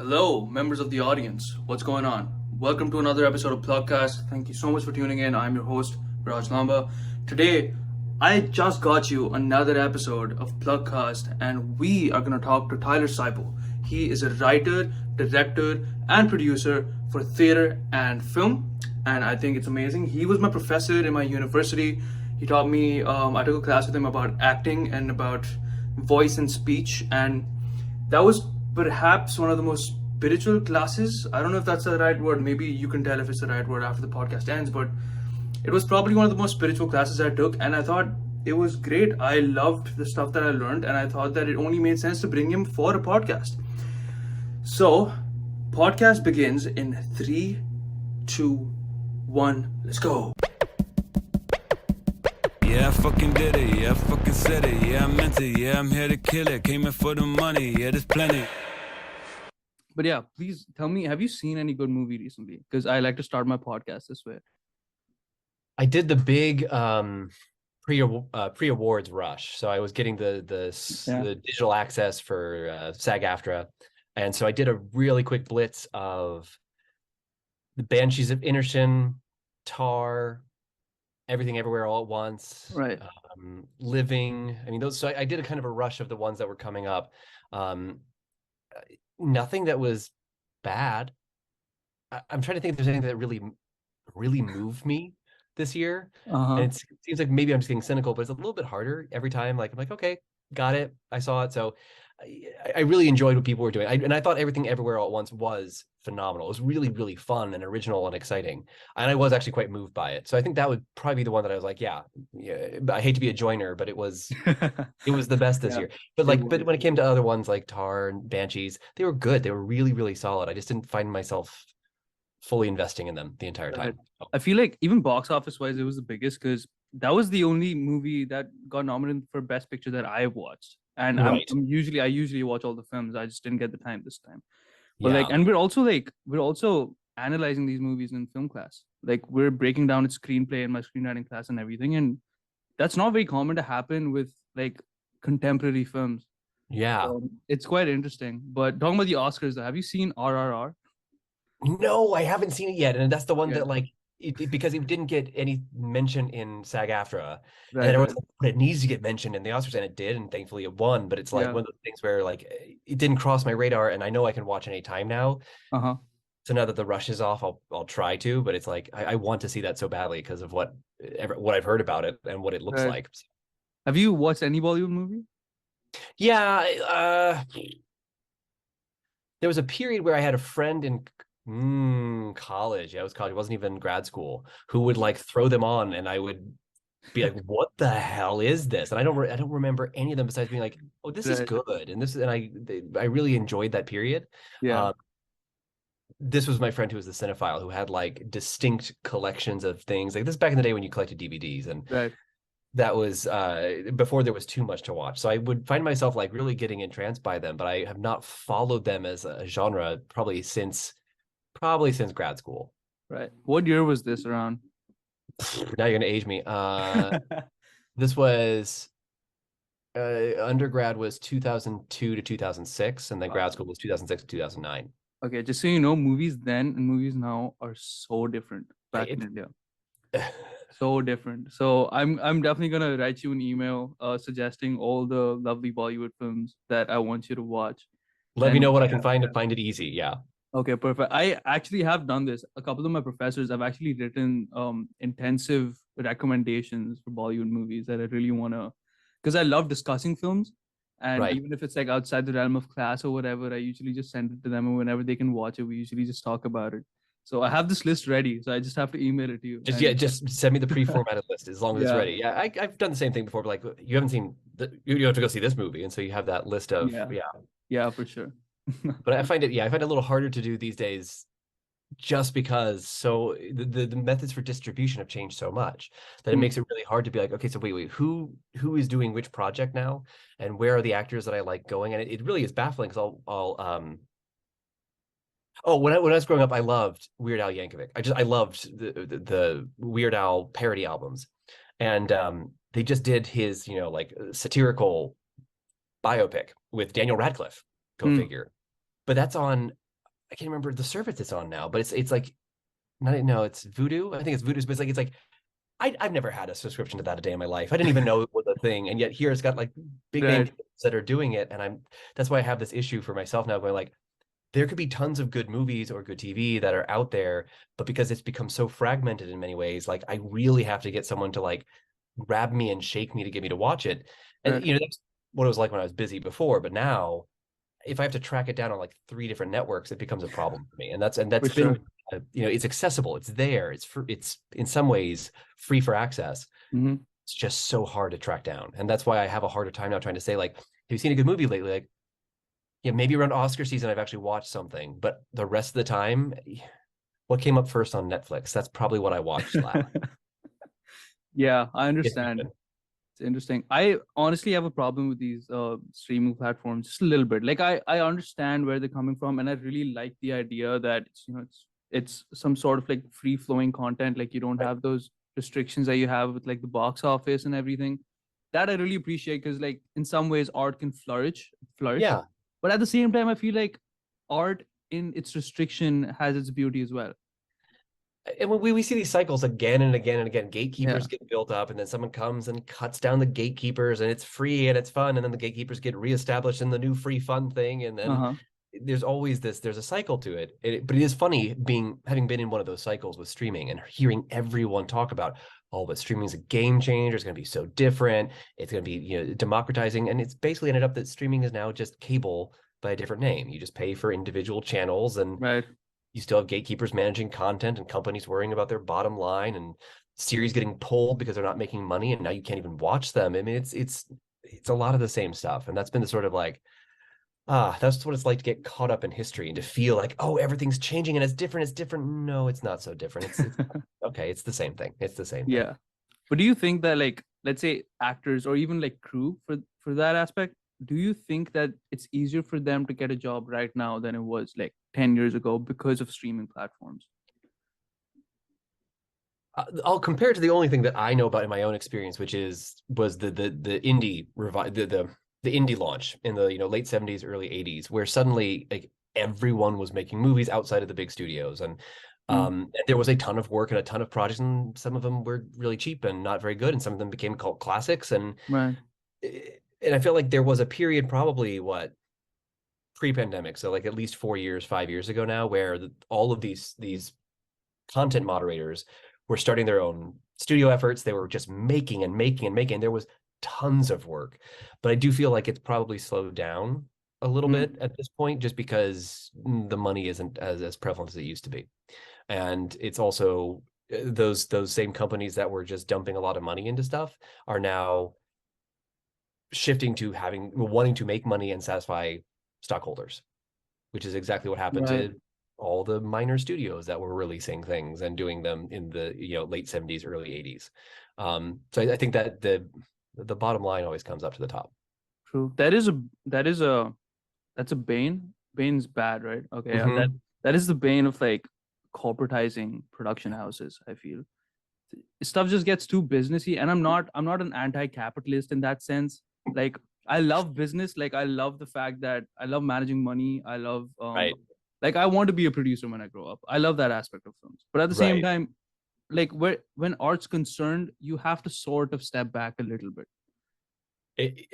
Hello, members of the audience. What's going on? Welcome to another episode of Plugcast. Thank you so much for tuning in. I'm your host, Raj Lamba. Today, I just got you another episode of Plugcast, and we are going to talk to Tyler Seiple. He is a writer, director, and producer for theater and film, and I think it's amazing. He was my professor in my university. He taught me, I took a class with him about acting and about voice and speech, and that was perhaps one of the most spiritual classes. I don't know if that's the right word. Maybe you can tell if it's the right word after the podcast ends, but it was probably one of the most spiritual classes I took, and I thought it was great. I loved the stuff that I learned, and I thought that it only made sense to bring him for a podcast. So, podcast begins in 3, 2, 1, let's go. Yeah, I fucking did it. Yeah, I fucking said it. Yeah, I meant it. Yeah, I'm here to kill it. Came in for the money. Yeah, there's plenty. But yeah, please tell me, have you seen any good movie recently? Because I like to start my podcast this way. I did the big pre-awards rush. So I was getting the digital access for SAG-AFTRA. And so I did a really quick blitz of The Banshees of Inisherin, Tar, Everything Everywhere All at Once, Right. Living. I mean, those. So I did a kind of a rush of the ones that were coming up. Nothing that was bad. I'm trying to think if there's anything that really moved me this year. Uh-huh. And it seems like maybe I'm just getting cynical, but it's a little bit harder every time. Like I'm like, okay, got it. I saw it. So I really enjoyed what people were doing. And I thought Everything Everywhere All at Once was phenomenal. It was really, really fun and original and exciting. And I was actually quite moved by it. So I think that would probably be the one that I was like, yeah, I hate to be a joiner, but it was the best this year. But but when it came to other ones like Tar and Banshees, they were good. They were really, really solid. I just didn't find myself fully investing in them the entire time. I feel like even box office wise, it was the biggest because that was the only movie that got nominated for Best Picture that I watched. And I usually watch all the films. I just didn't get the time this time. But and we're also analyzing these movies in film class. Like we're breaking down its screenplay in my screenwriting class and everything. And that's not very common to happen with like contemporary films. Yeah. It's quite interesting. But talking about the Oscars, though, have you seen RRR? No, I haven't seen it yet. And that's the one that like, because it didn't get any mention in SAG-AFTRA, and everyone's like, but it needs to get mentioned in the Oscars, and it did, and thankfully it won. But it's like one of those things where like it didn't cross my radar, and I know I can watch any time now. So now that the rush is off, I'll try to. But it's like I want to see that so badly because of what I've heard about it and what it looks like. Have you watched any Bollywood movie? Yeah, there was a period where I had a friend in college. Yeah, it was college. It wasn't even grad school. Who would like throw them on, and I would be like, "What the hell is this?" And I don't remember any of them besides being like, "Oh, this is good," and I really enjoyed that period. Yeah. This was my friend who was the cinephile who had like distinct collections of things like this back in the day when you collected DVDs, and that was before there was too much to watch. So I would find myself like really getting entranced by them, but I have not followed them as a genre probably since grad school. Right. What year was this around? Now you're gonna age me. This was undergrad was 2002 to 2006, and then grad school was 2006 to 2009. Okay, just so you know, movies then and movies now are so different back in India. So different. So I'm definitely gonna write you an email suggesting all the lovely Bollywood films that I want you to watch. Let me know what I can find to find it easy. Yeah. Okay, perfect. I actually have done this. A couple of my professors have actually written intensive recommendations for Bollywood movies that I really want to, because I love discussing films. And even if it's like outside the realm of class or whatever, I usually just send it to them, and whenever they can watch it, we usually just talk about it. So I have this list ready, so I just have to email it to you. Just send me the pre-formatted list as long as it's ready. Yeah, I've done the same thing before, but like you haven't seen you have to go see this movie, and so you have that list of yeah, for sure. But I find it a little harder to do these days, just because the methods for distribution have changed so much that it makes it really hard to be like, okay, so wait, who is doing which project now, and where are the actors that I like going? And it really is baffling because when I was growing up, I loved Weird Al Yankovic. I loved the Weird Al parody albums, and they just did his like satirical biopic with Daniel Radcliffe, go figure. But that's on I can't remember the service it's on now, but it's like, no, it's Voodoo. I think it's Voodoo, but it's like I've never had a subscription to that a day in my life. I didn't even know it was a thing, and yet here it's got like big name Right. that are doing it, and that's why I have this issue for myself now, going like, there could be tons of good movies or good TV that are out there, but because it's become so fragmented in many ways, like I really have to get someone to like grab me and shake me to get me to watch it. And Right. that's what it was like when I was busy before, but now if I have to track it down on like 3 different networks, it becomes a problem for me. And that's For been sure. it's accessible, it's there, it's in some ways free for access. Hmm. It's just so hard to track down, and that's why I have a harder time now trying to say like, have you seen a good movie lately? Like, yeah, maybe around Oscar season I've actually watched something, but the rest of the time, what came up first on Netflix? That's probably what I watched last. Yeah, I It's understand. good. It's interesting. I honestly have a problem with these streaming platforms just a little bit. Like I understand where they're coming from, and I really like the idea that it's some sort of like free flowing content. Like you don't Right. have those restrictions that you have with like the box office and everything. That I really appreciate because like in some ways art can flourish. Yeah. But at the same time, I feel like art in its restriction has its beauty as well. And when we see these cycles again and again and again, gatekeepers Yeah. get built up, and then someone comes and cuts down the gatekeepers, and it's free and it's fun, and then the gatekeepers get reestablished in the new free fun thing, and then Uh-huh. there's a cycle to it. But it is funny having been in one of those cycles with streaming and hearing everyone talk about, oh, but streaming is a game changer, it's going to be so different, it's going to be democratizing, and it's basically ended up that streaming is now just cable by a different name. You just pay for individual channels, and Right. you still have gatekeepers managing content and companies worrying about their bottom line, and series getting pulled because they're not making money, and now you can't even watch them. I mean, it's a lot of the same stuff, and that's been the sort of like, that's what it's like to get caught up in history and to feel like, oh, everything's changing and it's different. It's different. No, it's not so different. It's okay. It's the same thing. It's the same thing. Yeah. But do you think that like let's say actors or even like crew for that aspect, do you think that it's easier for them to get a job right now than it was like 10 years ago because of streaming platforms? I'll compare it to the only thing that I know about in my own experience, which was the indie the indie launch in the late 70s, early 80s, where suddenly like everyone was making movies outside of the big studios, and Mm, there was a ton of work and a ton of projects, and some of them were really cheap and not very good, and some of them became cult classics, right. and I feel like there was a period, probably what, pre-pandemic, so like at least 4 years, 5 years ago now, where all of these content moderators were starting their own studio efforts. They were just making and making and making. There was tons of work, but I do feel like it's probably slowed down a little Mm, bit at this point, just because the money isn't as prevalent as it used to be, and it's also those same companies that were just dumping a lot of money into stuff are now shifting to wanting to make money and satisfy stockholders, which is exactly what happened right. to all the minor studios that were releasing things and doing them in the late 70s, early 80s. So I think that the bottom line always comes up to the top. True. That's a bane. Bane's bad, right? Okay, yeah, Mm-hmm. that is the bane of like corporatizing production houses, I feel. Stuff just gets too businessy, and I'm not an anti-capitalist in that sense. Like I love business, like I love the fact that I love managing money. I love Right, like I want to be a producer when I grow up. I love that aspect of films. But at the same right. time, like when art's concerned, you have to sort of step back a little bit.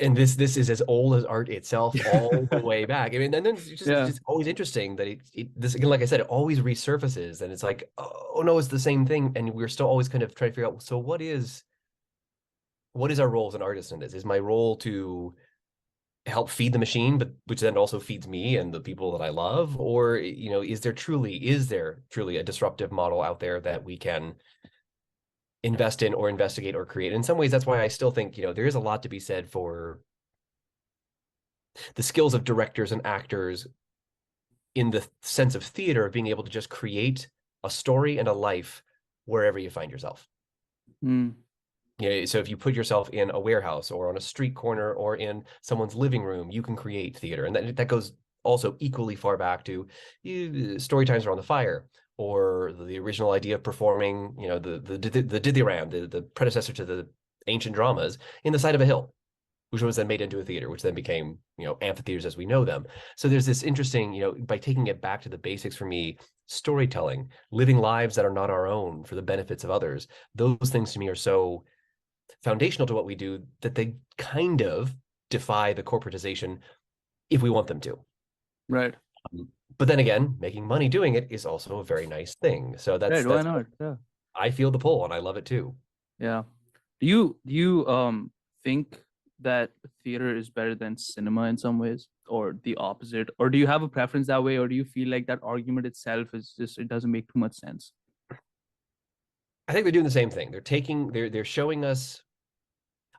And this is as old as art itself, all the way back. I mean, and then it's Yeah. just always interesting that this again, like I said, it always resurfaces, and it's like, oh no, it's the same thing, and we're still always kind of trying to figure out, so what is our role as an artist in this? Is my role to help feed the machine, but which then also feeds me and the people that I love? Or, is there truly a disruptive model out there that we can invest in or investigate or create? In some ways, that's why I still think, there is a lot to be said for the skills of directors and actors in the sense of theater, of being able to just create a story and a life wherever you find yourself. Mm, So if you put yourself in a warehouse or on a street corner or in someone's living room, you can create theater. And that goes also equally far back to story times around the fire, or the original idea of performing, the Dithyrambs, the predecessor to the ancient dramas, in the side of a hill. which was then made into a theater, which then became, amphitheaters as we know them. So there's this interesting, by taking it back to the basics for me, storytelling, living lives that are not our own for the benefits of others. Those things to me are so foundational to what we do that they kind of defy the corporatization if we want them to. Right. But then again, making money doing it is also a very nice thing. So Right. Why not? Yeah. I feel the pull and I love it too. Yeah. Do you think that theater is better than cinema in some ways, or the opposite? Or do you have a preference that way, or do you feel like that argument itself is just, it doesn't make too much sense? I think they're doing the same thing. They're showing us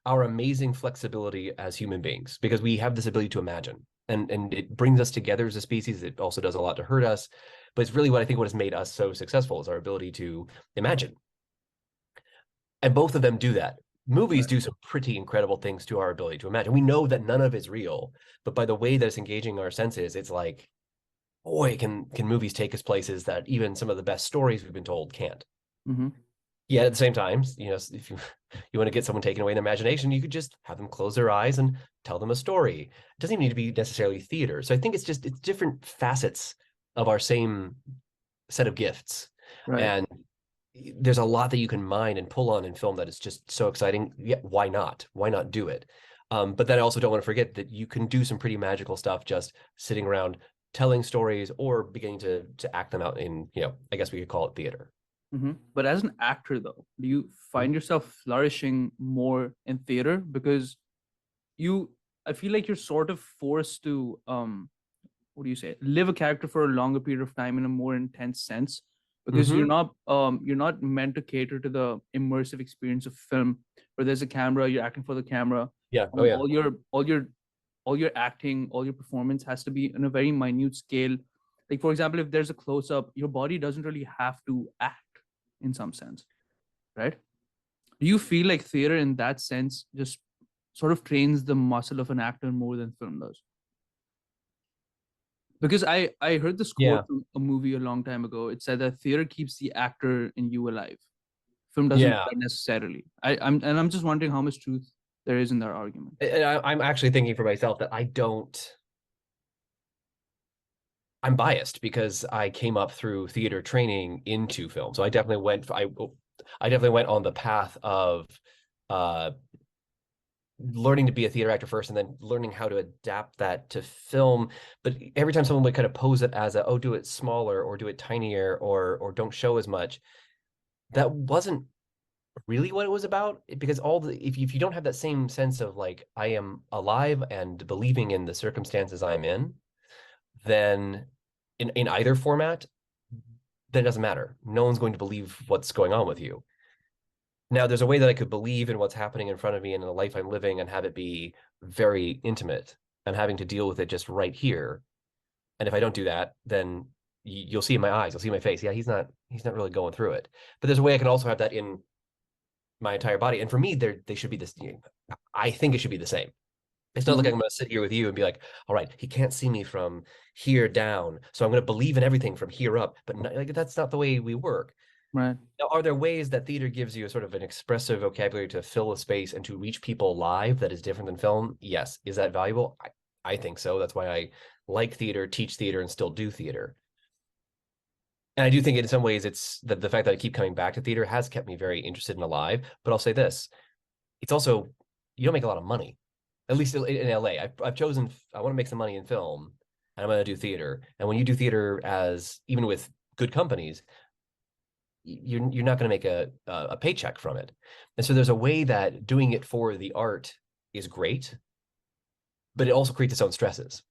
our amazing flexibility as human beings because we have this ability to imagine. And it brings us together as a species. It also does a lot to hurt us. But it's really what has made us so successful is our ability to imagine. And both of them do that. Movies do some pretty incredible things to our ability to imagine. We know that none of it's real, but by the way that it's engaging our senses, it's like, boy, can movies take us places that even some of the best stories we've been told can't. Mm-hmm. Yet at the same time, if you want to get someone taken away in their imagination, you could just have them close their eyes and tell them a story. It doesn't even need to be necessarily theater. So I think it's different facets of our same set of gifts. Right. And there's a lot that you can mine and pull on in film that is just so exciting. Yeah, why not? Why not do it? But then I also don't want to forget that you can do some pretty magical stuff just sitting around telling stories or beginning to act them out in, I guess we could call it theater. Mm-hmm. But as an actor, though, do you find yourself flourishing more in theater? Because I feel like you're sort of forced to, what do you say, live a character for a longer period of time in a more intense sense, because you're not meant to cater to the immersive experience of film, where there's a camera, you're acting for the camera. Yeah. Oh yeah. All your acting, all your performance has to be in a very minute scale. Like, for example, if there's a close-up, your body doesn't really have to act in some sense, right? Do you feel like theater in that sense just sort of trains the muscle of an actor more than film does? Because I heard this quote from a movie a long time ago. It said that theater keeps the actor in you alive. Film doesn't necessarily. I'm just wondering how much truth there is in that argument. And I'm actually thinking for myself that I'm biased because I came up through theater training into film. So I definitely went on the path of learning to be a theater actor first and then learning how to adapt that to film. But every time someone would kind of pose it as do it smaller or do it tinier or don't show as much, that wasn't really what it was about, because if you don't have that same sense of like, I am alive and believing in the circumstances I'm in, then in either format, then it doesn't matter. No one's going to believe what's going on with you. Now, there's a way that I could believe in what's happening in front of me and in the life I'm living and have it be very intimate and having to deal with it just right here. And if I don't do that, then you'll see in my eyes, you'll see in my face, yeah, he's not really going through it. But there's a way I can also have that in my entire body. And for me, they should be this. I think it should be the same. It's not like I'm going to sit here with you and be like, all right, he can't see me from here down, so I'm going to believe in everything from here up. But that's not the way we work. Right. Now, are there ways that theater gives you a sort of an expressive vocabulary to fill a space and to reach people live that is different than film? Yes. Is that valuable? I think so. That's why I like theater, teach theater, and still do theater. And I do think in some ways it's the fact that I keep coming back to theater has kept me very interested in live. But I'll say this, it's also, you don't make a lot of money, at least in LA. I've chosen, I want to make some money in film and I'm going to do theater. And when you do theater even with good companies, you're not going to make a paycheck from it. And so there's a way that doing it for the art is great, but it also creates its own stresses,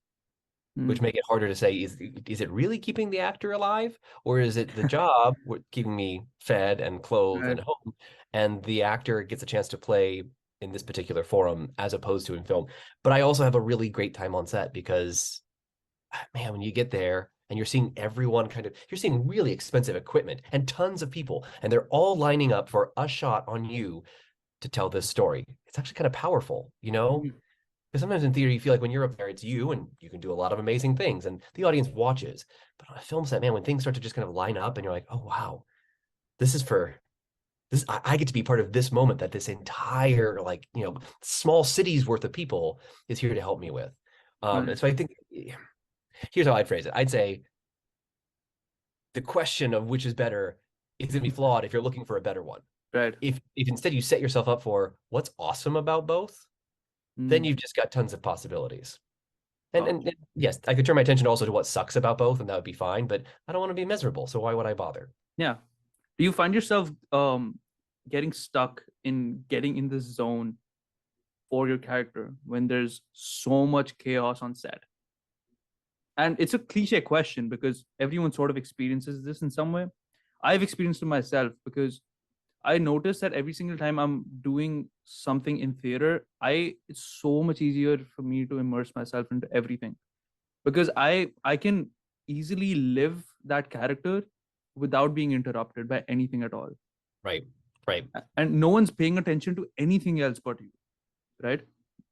which make it harder to say, is it really keeping the actor alive, or is it the job keeping me fed and clothed and home, and the actor gets a chance to play in this particular forum as opposed to in film. But I also have a really great time on set because, man, when you get there and you're seeing everyone you're seeing really expensive equipment and tons of people, and they're all lining up for a shot on you to tell this story. It's actually kind of powerful, Because sometimes in theater, you feel like when you're up there, it's you and you can do a lot of amazing things and the audience watches. But on a film set, man, when things start to just kind of line up and you're like, oh, wow, this is for I get to be part of this moment that this entire, like, small city's worth of people is here to help me with. And so I think here's how I'd phrase it. I'd say the question of which is better is going to be flawed if you're looking for a better one. Right. If instead you set yourself up for what's awesome about both, then you've just got tons of possibilities. And yes, I could turn my attention also to what sucks about both, and that would be fine, but I don't want to be miserable, so why would I bother? Yeah. Do you find yourself getting stuck in getting in the zone for your character when there's so much chaos on set? And it's a cliche question because everyone sort of experiences this in some way. I've experienced it myself because I noticed that every single time I'm doing something in theater, it's so much easier for me to immerse myself into everything because I can easily live that character without being interrupted by anything at all. Right. And no one's paying attention to anything else but you, right?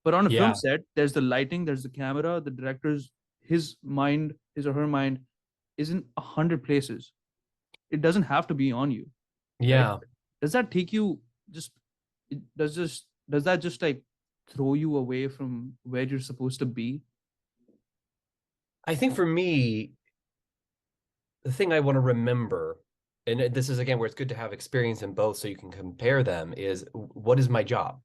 But on a film set, there's the lighting, there's the camera, the director's his or her mind is in 100 places. It doesn't have to be on you. Yeah. Right? Does that take you does that just like throw you away from where you're supposed to be? I think for me, the thing I want to remember, and this is again where it's good to have experience in both so you can compare them, is what is my job?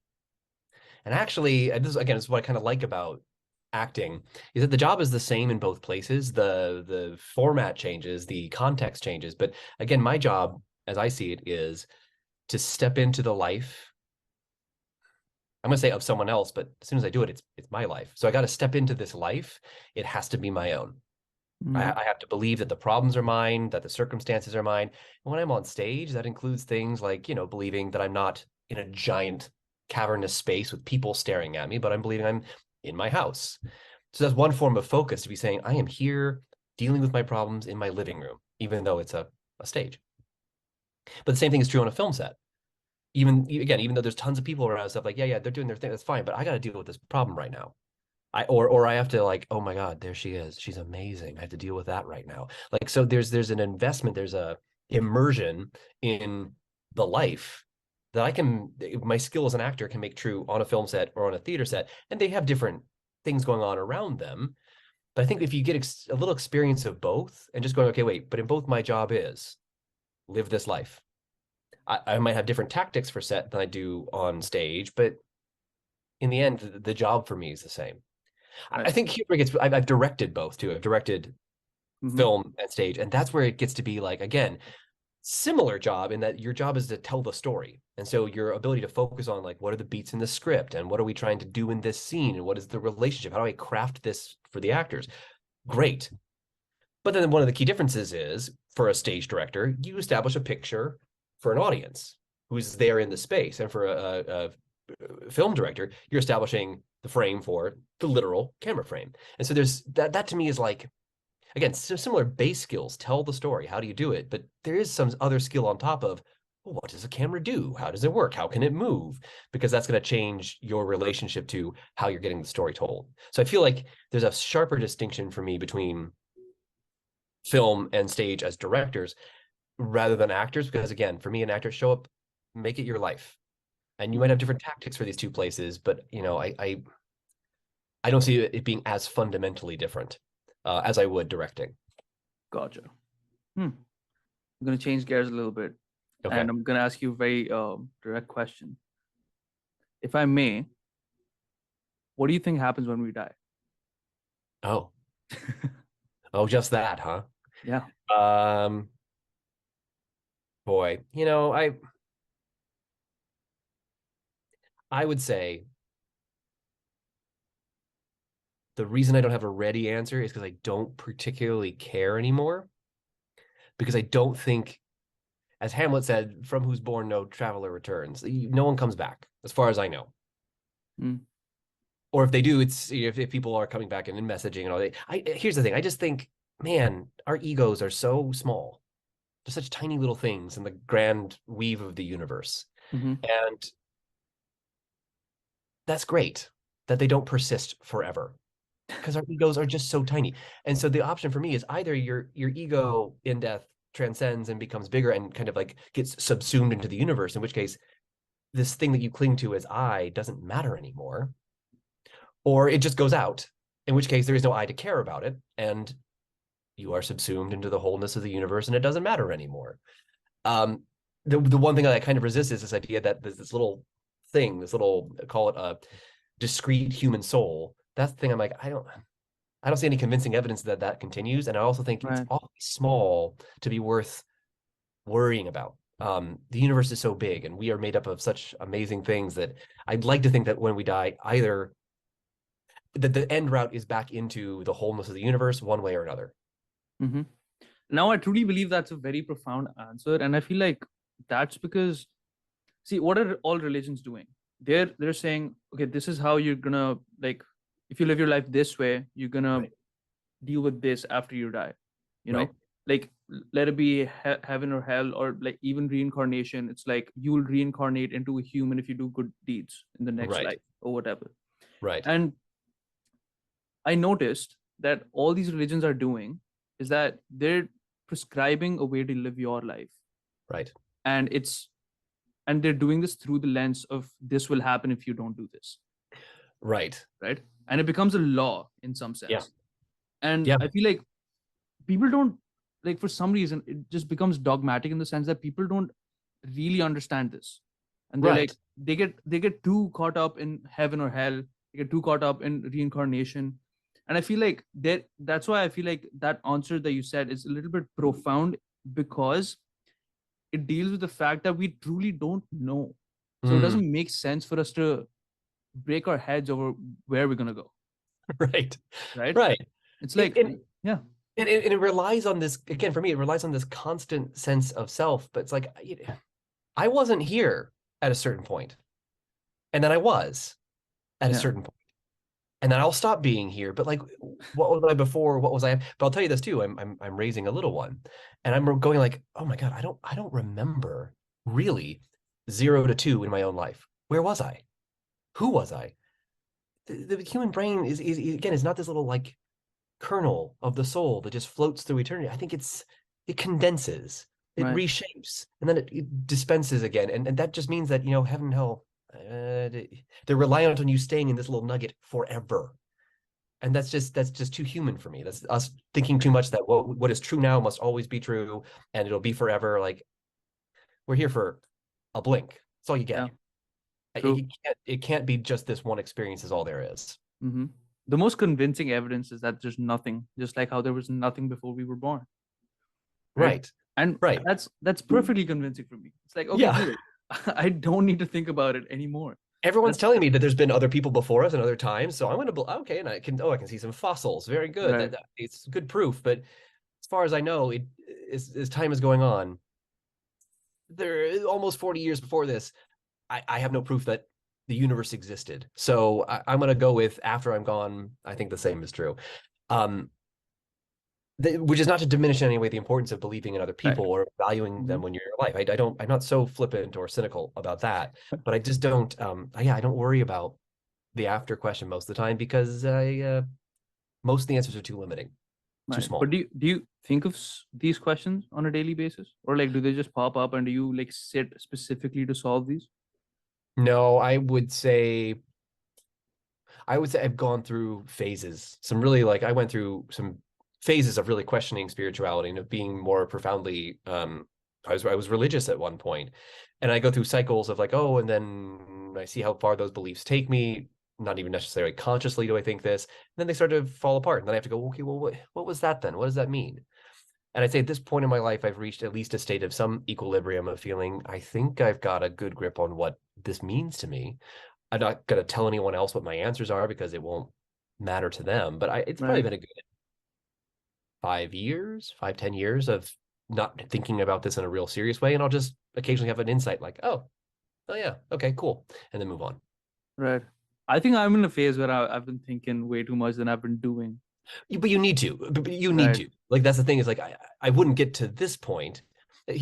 And actually, this again is what I kind of like about acting, is that the job is the same in both places. The format changes, the context changes, but again, my job, as I see it, is to step into the life. I'm going to say of someone else, but as soon as I do it, it's my life. So I got to step into this life. It has to be my own. I have to believe that the problems are mine, that the circumstances are mine. And when I'm on stage, that includes things like, believing that I'm not in a giant cavernous space with people staring at me, but I'm believing I'm in my house. So that's one form of focus, to be saying, I am here dealing with my problems in my living room, even though it's a stage. But the same thing is true on a film set. Even though there's tons of people around, stuff like, yeah, they're doing their thing, that's fine, but I got to deal with this problem right now. I have to, like, oh my God, there she is. She's amazing. I have to deal with that right now. Like, so there's an investment, there's a immersion in the life that my skill as an actor can make true on a film set or on a theater set, and they have different things going on around them. But I think if you get a little experience of both and just going, okay, wait, but in both my job is live this life. I might have different tactics for set than I do on stage, but in the end, the job for me is the same. Right. I think here it gets, I've directed both too. I've directed film and stage, and that's where it gets to be like, again, similar job in that your job is to tell the story. And so your ability to focus on, like, what are the beats in the script and what are we trying to do in this scene and what is the relationship? How do I craft this for the actors? Great. But then one of the key differences is, for a stage director, you establish a picture for an audience who's there in the space. And for a film director, you're establishing the frame for the literal camera frame. And so there's that to me is like, again, similar base skills, tell the story. How do you do it? But there is some other skill on top of, well, what does a camera do? How does it work? How can it move? Because that's going to change your relationship to how you're getting the story told. So I feel like there's a sharper distinction for me between film and stage as directors rather than actors, because again, for me, an actor, show up, make it your life. And you might have different tactics for these two places, but I don't see it being as fundamentally different as I would directing. Gotcha. I'm going to change gears a little bit. Okay. And I'm going to ask you a very direct question. If I may, what do you think happens when we die? Oh. Oh, just that, huh? Yeah. Boy, I would say the reason I don't have a ready answer is because I don't particularly care anymore. Because I don't think, as Hamlet said, from who's born no traveler returns. No one comes back, as far as I know. Or if they do, it's if people are coming back and in messaging and all that. Here's the thing. I just think, man, our egos are so small. They're such tiny little things in the grand weave of the universe. And that's great that they don't persist forever, because our egos are just so tiny. And so the option for me is either your ego in death transcends and becomes bigger and kind of like gets subsumed into the universe, in which case this thing that you cling to as I doesn't matter anymore, or it just goes out, in which case there is no I to care about it, and you are subsumed into the wholeness of the universe and it doesn't matter anymore. The one thing that I kind of resist is this idea that there's this little thing, this little, call it a discrete human soul. That's the thing I'm like, I don't see any convincing evidence that that continues. And I also think it's Right. awfully small to be worth worrying about. The universe is so big and we are made up of such amazing things that I'd like to think that when we die, either that the end route is back into the wholeness of the universe one way or another. Mm-hmm. Now, I truly believe that's a very profound answer, and I feel like that's because, see, what are all religions doing? They're saying, okay, this is how you're gonna, like, if you live your life this way, you're gonna Right. deal with this after you die. You know, Right. like, let it be heaven or hell, or like even reincarnation. It's like you will reincarnate into a human if you do good deeds in the next Right. life or whatever. Right. And I noticed that all these religions are doing is that they're prescribing a way to live your life, Right. and they're doing this through the lens of this will happen if you don't do this, Right. right? And it becomes a law in some sense. Yeah. And Yeah. I feel like people don't, like, for some reason it just becomes dogmatic in the sense that people don't really understand this, and they're Right. like they get too caught up in heaven or hell, they get too caught up in reincarnation. And I feel like that's why I feel like that answer that you said is a little bit profound, because it deals with the fact that we truly don't know. So it Mm. doesn't make sense for us to break our heads over where we're gonna go, Right. right? Right. It's like, yeah, And it relies on this, again, for me, it relies on this constant sense of self. But it's like, I wasn't here at a certain point, and then I was at a Yeah. certain point, and then I'll stop being here. But like, what was I before? What was I? But I'll tell you this too. I'm raising a little one, and I'm going like, oh my God, I don't remember really 0 to 2 in my own life. Where was I? Who was I? The human brain is again is not this little like kernel of the soul that just floats through eternity. I think it condenses, it right. reshapes, and then it dispenses again. And that just means that, heaven and hell, they're reliant on you staying in this little nugget forever. And that's just too human for me. That's us thinking too much that what is true now must always be true and it'll be forever. Like, we're here for a blink. That's all you get. Yeah, true. It can't be just this one experience is all there is. Mm-hmm. The most convincing evidence is that there's nothing, just like how there was nothing before we were born. Right. And Right. that's perfectly convincing for me. It's like, okay, Yeah. cool. I don't need to think about it anymore. Everyone's telling me that there's been other people before us and other times, so I'm going to okay, and I can see some fossils. Very good. Right. It's good proof. But as far as I know, as time is going on, there almost 40 years before this, I have no proof that the universe existed. So I'm going to go with after I'm gone. I think the same is true. Which is not to diminish in any way the importance of believing in other people or valuing them when you're in your life. I'm not so flippant or cynical about that, but I just don't, I don't worry about the after question most of the time because most of the answers are too limiting, too small. But do you think of these questions on a daily basis, or like do they just pop up and do you like sit specifically to solve these? No, I would say I've gone through phases. I went through some phases of really questioning spirituality and of being more profoundly I was religious at one point, and I go through cycles of like, and then I see how far those beliefs take me, not even necessarily consciously do I think this, and then they start to fall apart, and then I have to go, okay, well, what was that then? What does that mean? And I'd say at this point in my life, I've reached at least a state of some equilibrium of feeling, I think I've got a good grip on what this means to me. I'm not going to tell anyone else what my answers are because it won't matter to them, but it's probably been a good 10 years of not thinking about this in a real serious way. And I'll just occasionally have an insight like, oh yeah, okay, cool. And then move on. Right. I think I'm in a phase where I've been thinking way too much than I've been doing. But you need to, like, that's the thing is like, I wouldn't get to this point.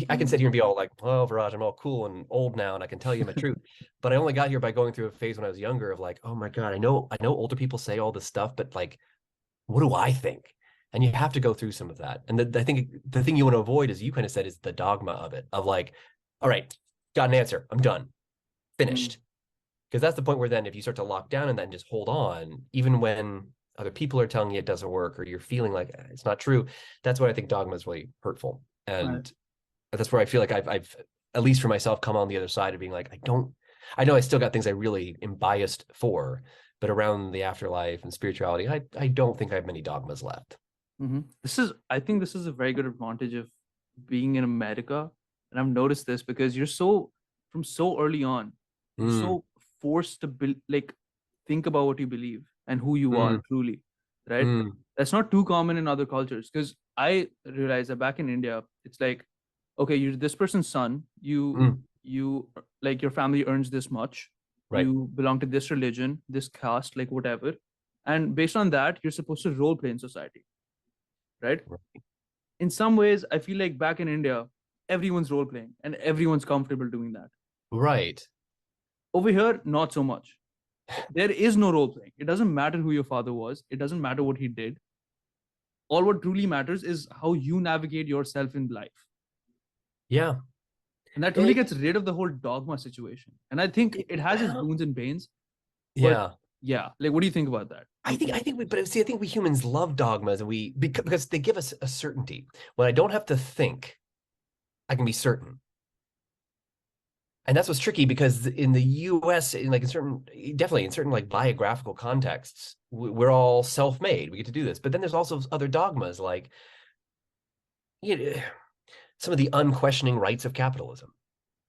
I can sit here and be all like, well, Viraj, I'm all cool and old now and I can tell you my truth. But I only got here by going through a phase when I was younger of like, oh my God, I know older people say all this stuff, but like, what do I think? And you have to go through some of that. And I think the thing you want to avoid, as you kind of said, is the dogma of it, of like, all right, got an answer, I'm done, finished. Because that's the point where then if you start to lock down and then just hold on, even when other people are telling you it doesn't work or you're feeling like it's not true, that's what I think dogma is really hurtful. And that's where I feel like I've, at least for myself, come on the other side of being like, I know I still got things I really am biased for, but around the afterlife and spirituality, I don't think I have many dogmas left. I think this is a very good advantage of being in America. And I've noticed this because from so early on, you're so forced to think about what you believe and who you are truly, right? That's not too common in other cultures, because I realize that back in India, it's like, okay, you're this person's son, you like your family earns this much, Right. you belong to this religion, this caste, like whatever. And based on that, you're supposed to role play in society, right? In some ways, I feel like back in India, everyone's role playing and everyone's comfortable doing that. Right. Over here, not so much. There is no role playing. It doesn't matter who your father was. It doesn't matter what he did. All what truly matters is how you navigate yourself in life. Yeah. And that really gets rid of the whole dogma situation. And I think it has its boons and banes. Yeah. Like, what do you think about that? I think we humans love dogmas, and because they give us a certainty. When I don't have to think, I can be certain. And that's what's tricky, because in the US, definitely in certain like biographical contexts, we're all self-made. We get to do this. But then there's also other dogmas, like, some of the unquestioning rights of capitalism.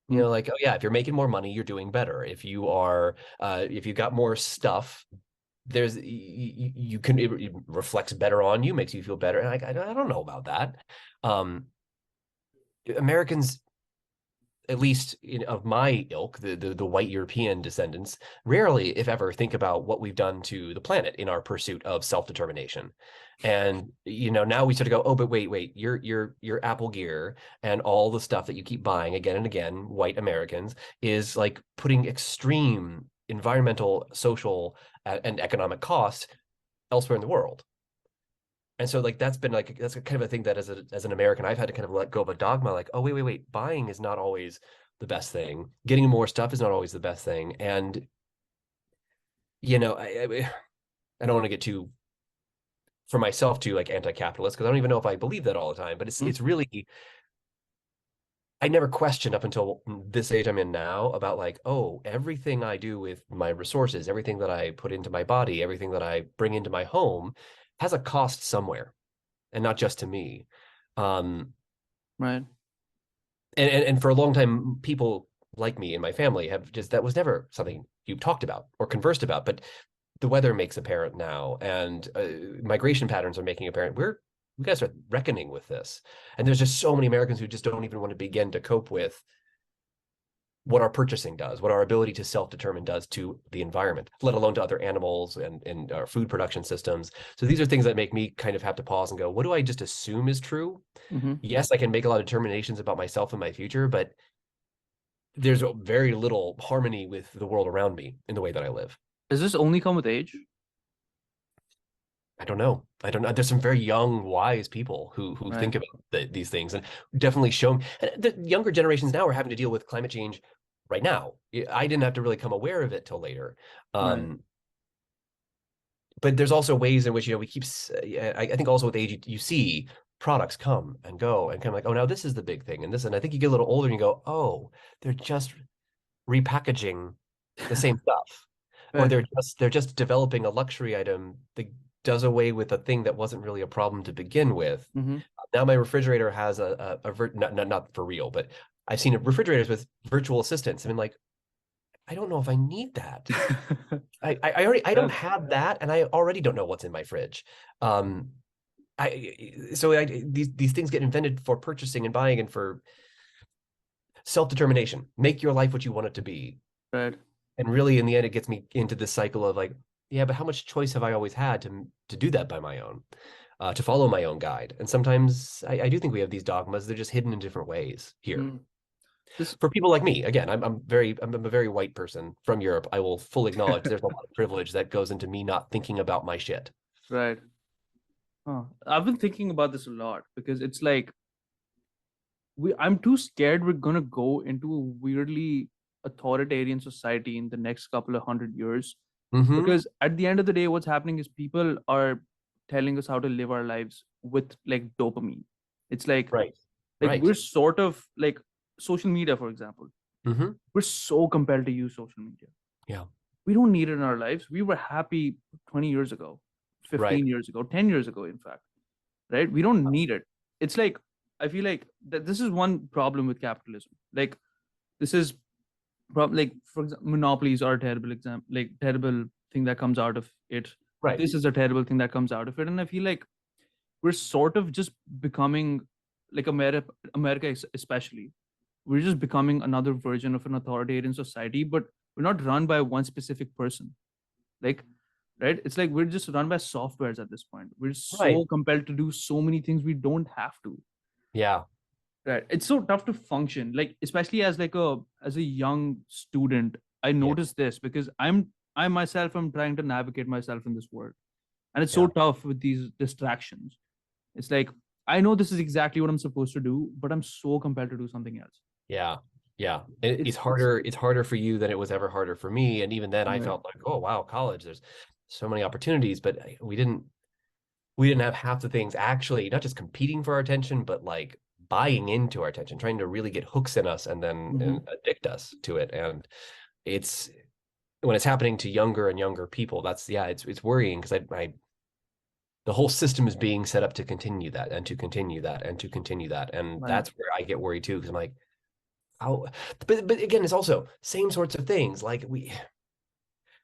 Like, oh yeah, if you're making more money, you're doing better. If you are, if you got more stuff, it reflects better on you, makes you feel better. And I don't know about that. Americans, at least of my ilk, the white European descendants, rarely, if ever, think about what we've done to the planet in our pursuit of self-determination. And now we sort of go, oh, but wait, your Apple gear and all the stuff that you keep buying again and again, white Americans, is like putting extreme environmental, social, and economic costs elsewhere in the world. And so like that's kind of a thing that as an American, I've had to kind of let go of a dogma, like, oh, wait, buying is not always the best thing. Getting more stuff is not always the best thing. And I don't want to get too, for myself, too like anti-capitalist, because I don't even know if I believe that all the time, but it's really, I never questioned up until this age I'm in now about like, oh, everything I do with my resources, everything that I put into my body, everything that I bring into my home has a cost somewhere, and not just to me. Right. And for a long time, people like me and my family that was never something you talked about or conversed about. But the weather makes apparent now, and migration patterns are making apparent. We guys are reckoning with this, and there's just so many Americans who just don't even want to begin to cope with what our purchasing does, what our ability to self-determine does to the environment, let alone to other animals and our food production systems. So these are things that make me kind of have to pause and go, what do I just assume is true? Yes, I can make a lot of determinations about myself and my future, but there's very little harmony with the world around me in the way that I live. Does this only come with age? I don't know. There's some very young, wise people who think about these things, and definitely show me. The younger generations now are having to deal with climate change right now. I didn't have to really come aware of it till later. But there's also ways in which we keep. I think also with age, you see products come and go, and kind of like, oh, now this is the big thing, and this, and I think you get a little older and you go, oh, they're just repackaging the same stuff, or they're just developing a luxury item that does away with a thing that wasn't really a problem to begin with. Now my refrigerator has not for real, but I've seen refrigerators with virtual assistants. I mean, like, I don't know if I need that. I don't have that, and I already don't know what's in my fridge. These things get invented for purchasing and buying and for self-determination. Make your life what you want it to be. Right. And really, in the end, it gets me into this cycle of like, yeah, but how much choice have I always had to do that by my own, to follow my own guide? And sometimes I do think we have these dogmas. They're just hidden in different ways here. For people like me, again, I'm a very white person from Europe. I will fully acknowledge there's a lot of privilege that goes into me not thinking about my shit. Right. I've been thinking about this a lot because it's like I'm too scared we're gonna go into a weirdly authoritarian society in the next couple of 100 years. Mm-hmm. Because at the end of the day, what's happening is people are telling us how to live our lives with like dopamine. It's Right. like Right. we're sort of like social media, for example. Mm-hmm. We're so compelled to use social media. Yeah. We don't need it in our lives. We were happy 20 years ago, Right. 15 years ago, 10 years ago, in fact, right? We don't need it. It's like, I feel like that this is one problem with capitalism. Like, this is like, for example, monopolies are a terrible example, like, terrible thing that comes out of it. Right. This is a terrible thing that comes out of it. And I feel like we're sort of just becoming like America especially. We're just becoming another version of an authoritarian society, but we're not run by one specific person. Like, right? It's like we're just run by softwares at this point. We're Right. so compelled to do so many things we don't have to. Yeah. Right. It's so tough to function. Like, especially as like a young student, I Yeah. noticed this because I myself am trying to navigate myself in this world. And it's so Yeah. tough with these distractions. It's like I know this is exactly what I'm supposed to do, but I'm so compelled to do something else. Yeah. Yeah. It's It's harder. It's harder for you than it was ever harder for me. And even then I right. felt like, oh wow, college, there's so many opportunities, but we didn't have half the things actually not just competing for our attention, but like buying into our attention, trying to really get hooks in us and then Mm-hmm. addict us to it. And it's when it's happening to younger and younger people, that's it's worrying because I the whole system is being set up to continue that and to continue that and to continue that. And Right. that's where I get worried too, because I'm like, how but again, it's also same sorts of things. Like we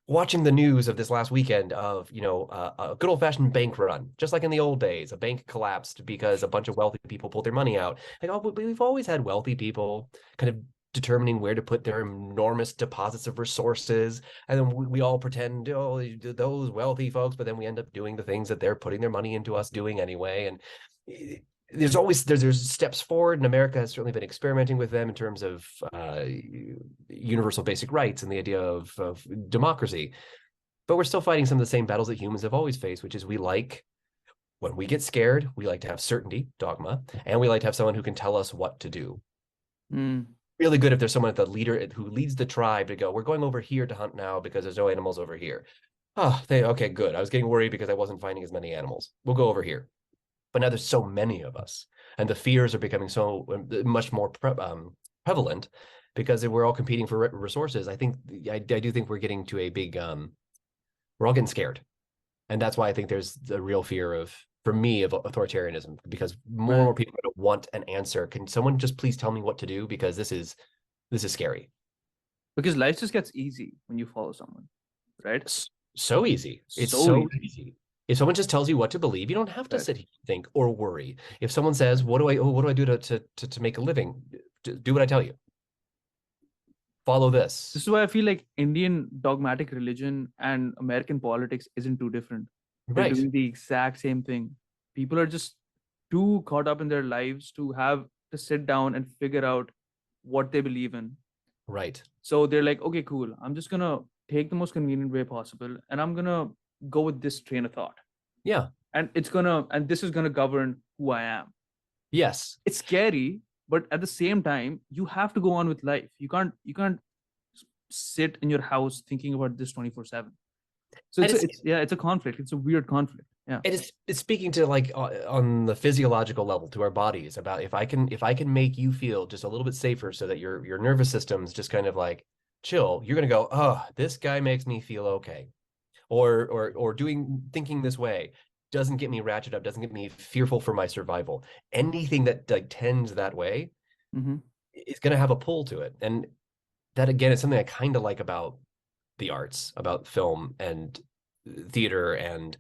watching the news of this last weekend of a good old-fashioned bank run, just like in the old days. A bank collapsed because a bunch of wealthy people pulled their money out. Like, oh, but we've always had wealthy people kind of determining where to put their enormous deposits of resources, and then we all pretend, oh, those wealthy folks, but then we end up doing the things that they're putting their money into us doing anyway. And there's always there's steps forward, and America has certainly been experimenting with them in terms of universal basic rights and the idea of democracy. But we're still fighting some of the same battles that humans have always faced, which is when we get scared, we like to have certainty, dogma, and we like to have someone who can tell us what to do. Mm. Really good if there's someone at the leader who leads the tribe to go, we're going over here to hunt now because there's no animals over here. Oh, okay, good. I was getting worried because I wasn't finding as many animals. We'll go over here. But now there's so many of us, and the fears are becoming so much more prevalent because we're all competing for resources. I think I do think we're getting to a big we're all getting scared, and that's why I think there's the real fear for me of authoritarianism, because more and Right. more people want an answer. Can someone just please tell me what to do, because this is scary. Because life just gets easy when you follow someone, right? So easy. It's So so easy. easy. If someone just tells you what to believe, you don't have to Right. sit here and think or worry. If someone says, what do I do to make a living? Do what I tell you. Follow This this. is why I feel like Indian dogmatic religion and American politics isn't too different. They're Right. doing the exact same thing. People are just too caught up in their lives to have to sit down and figure out what they believe in. Right. So they're like, okay, cool. I'm just gonna take the most convenient way possible, and I'm gonna go with this train of thought. Yeah. And this is gonna govern who I am. Yes. It's scary, but at the same time, you have to go on with life. You can't sit in your house thinking about this 24/7. So And it's a conflict. It's a weird conflict. Yeah. it's speaking to like on the physiological level to our bodies about if I can make you feel just a little bit safer so that your nervous system's just kind of like chill, you're gonna go, oh, this guy makes me feel okay. Or thinking this way doesn't get me ratchet up, doesn't get me fearful for my survival. Anything that like tends that way Mm-hmm. is going to have a pull to it. And that again is something I kind of like about the arts, about film and theater and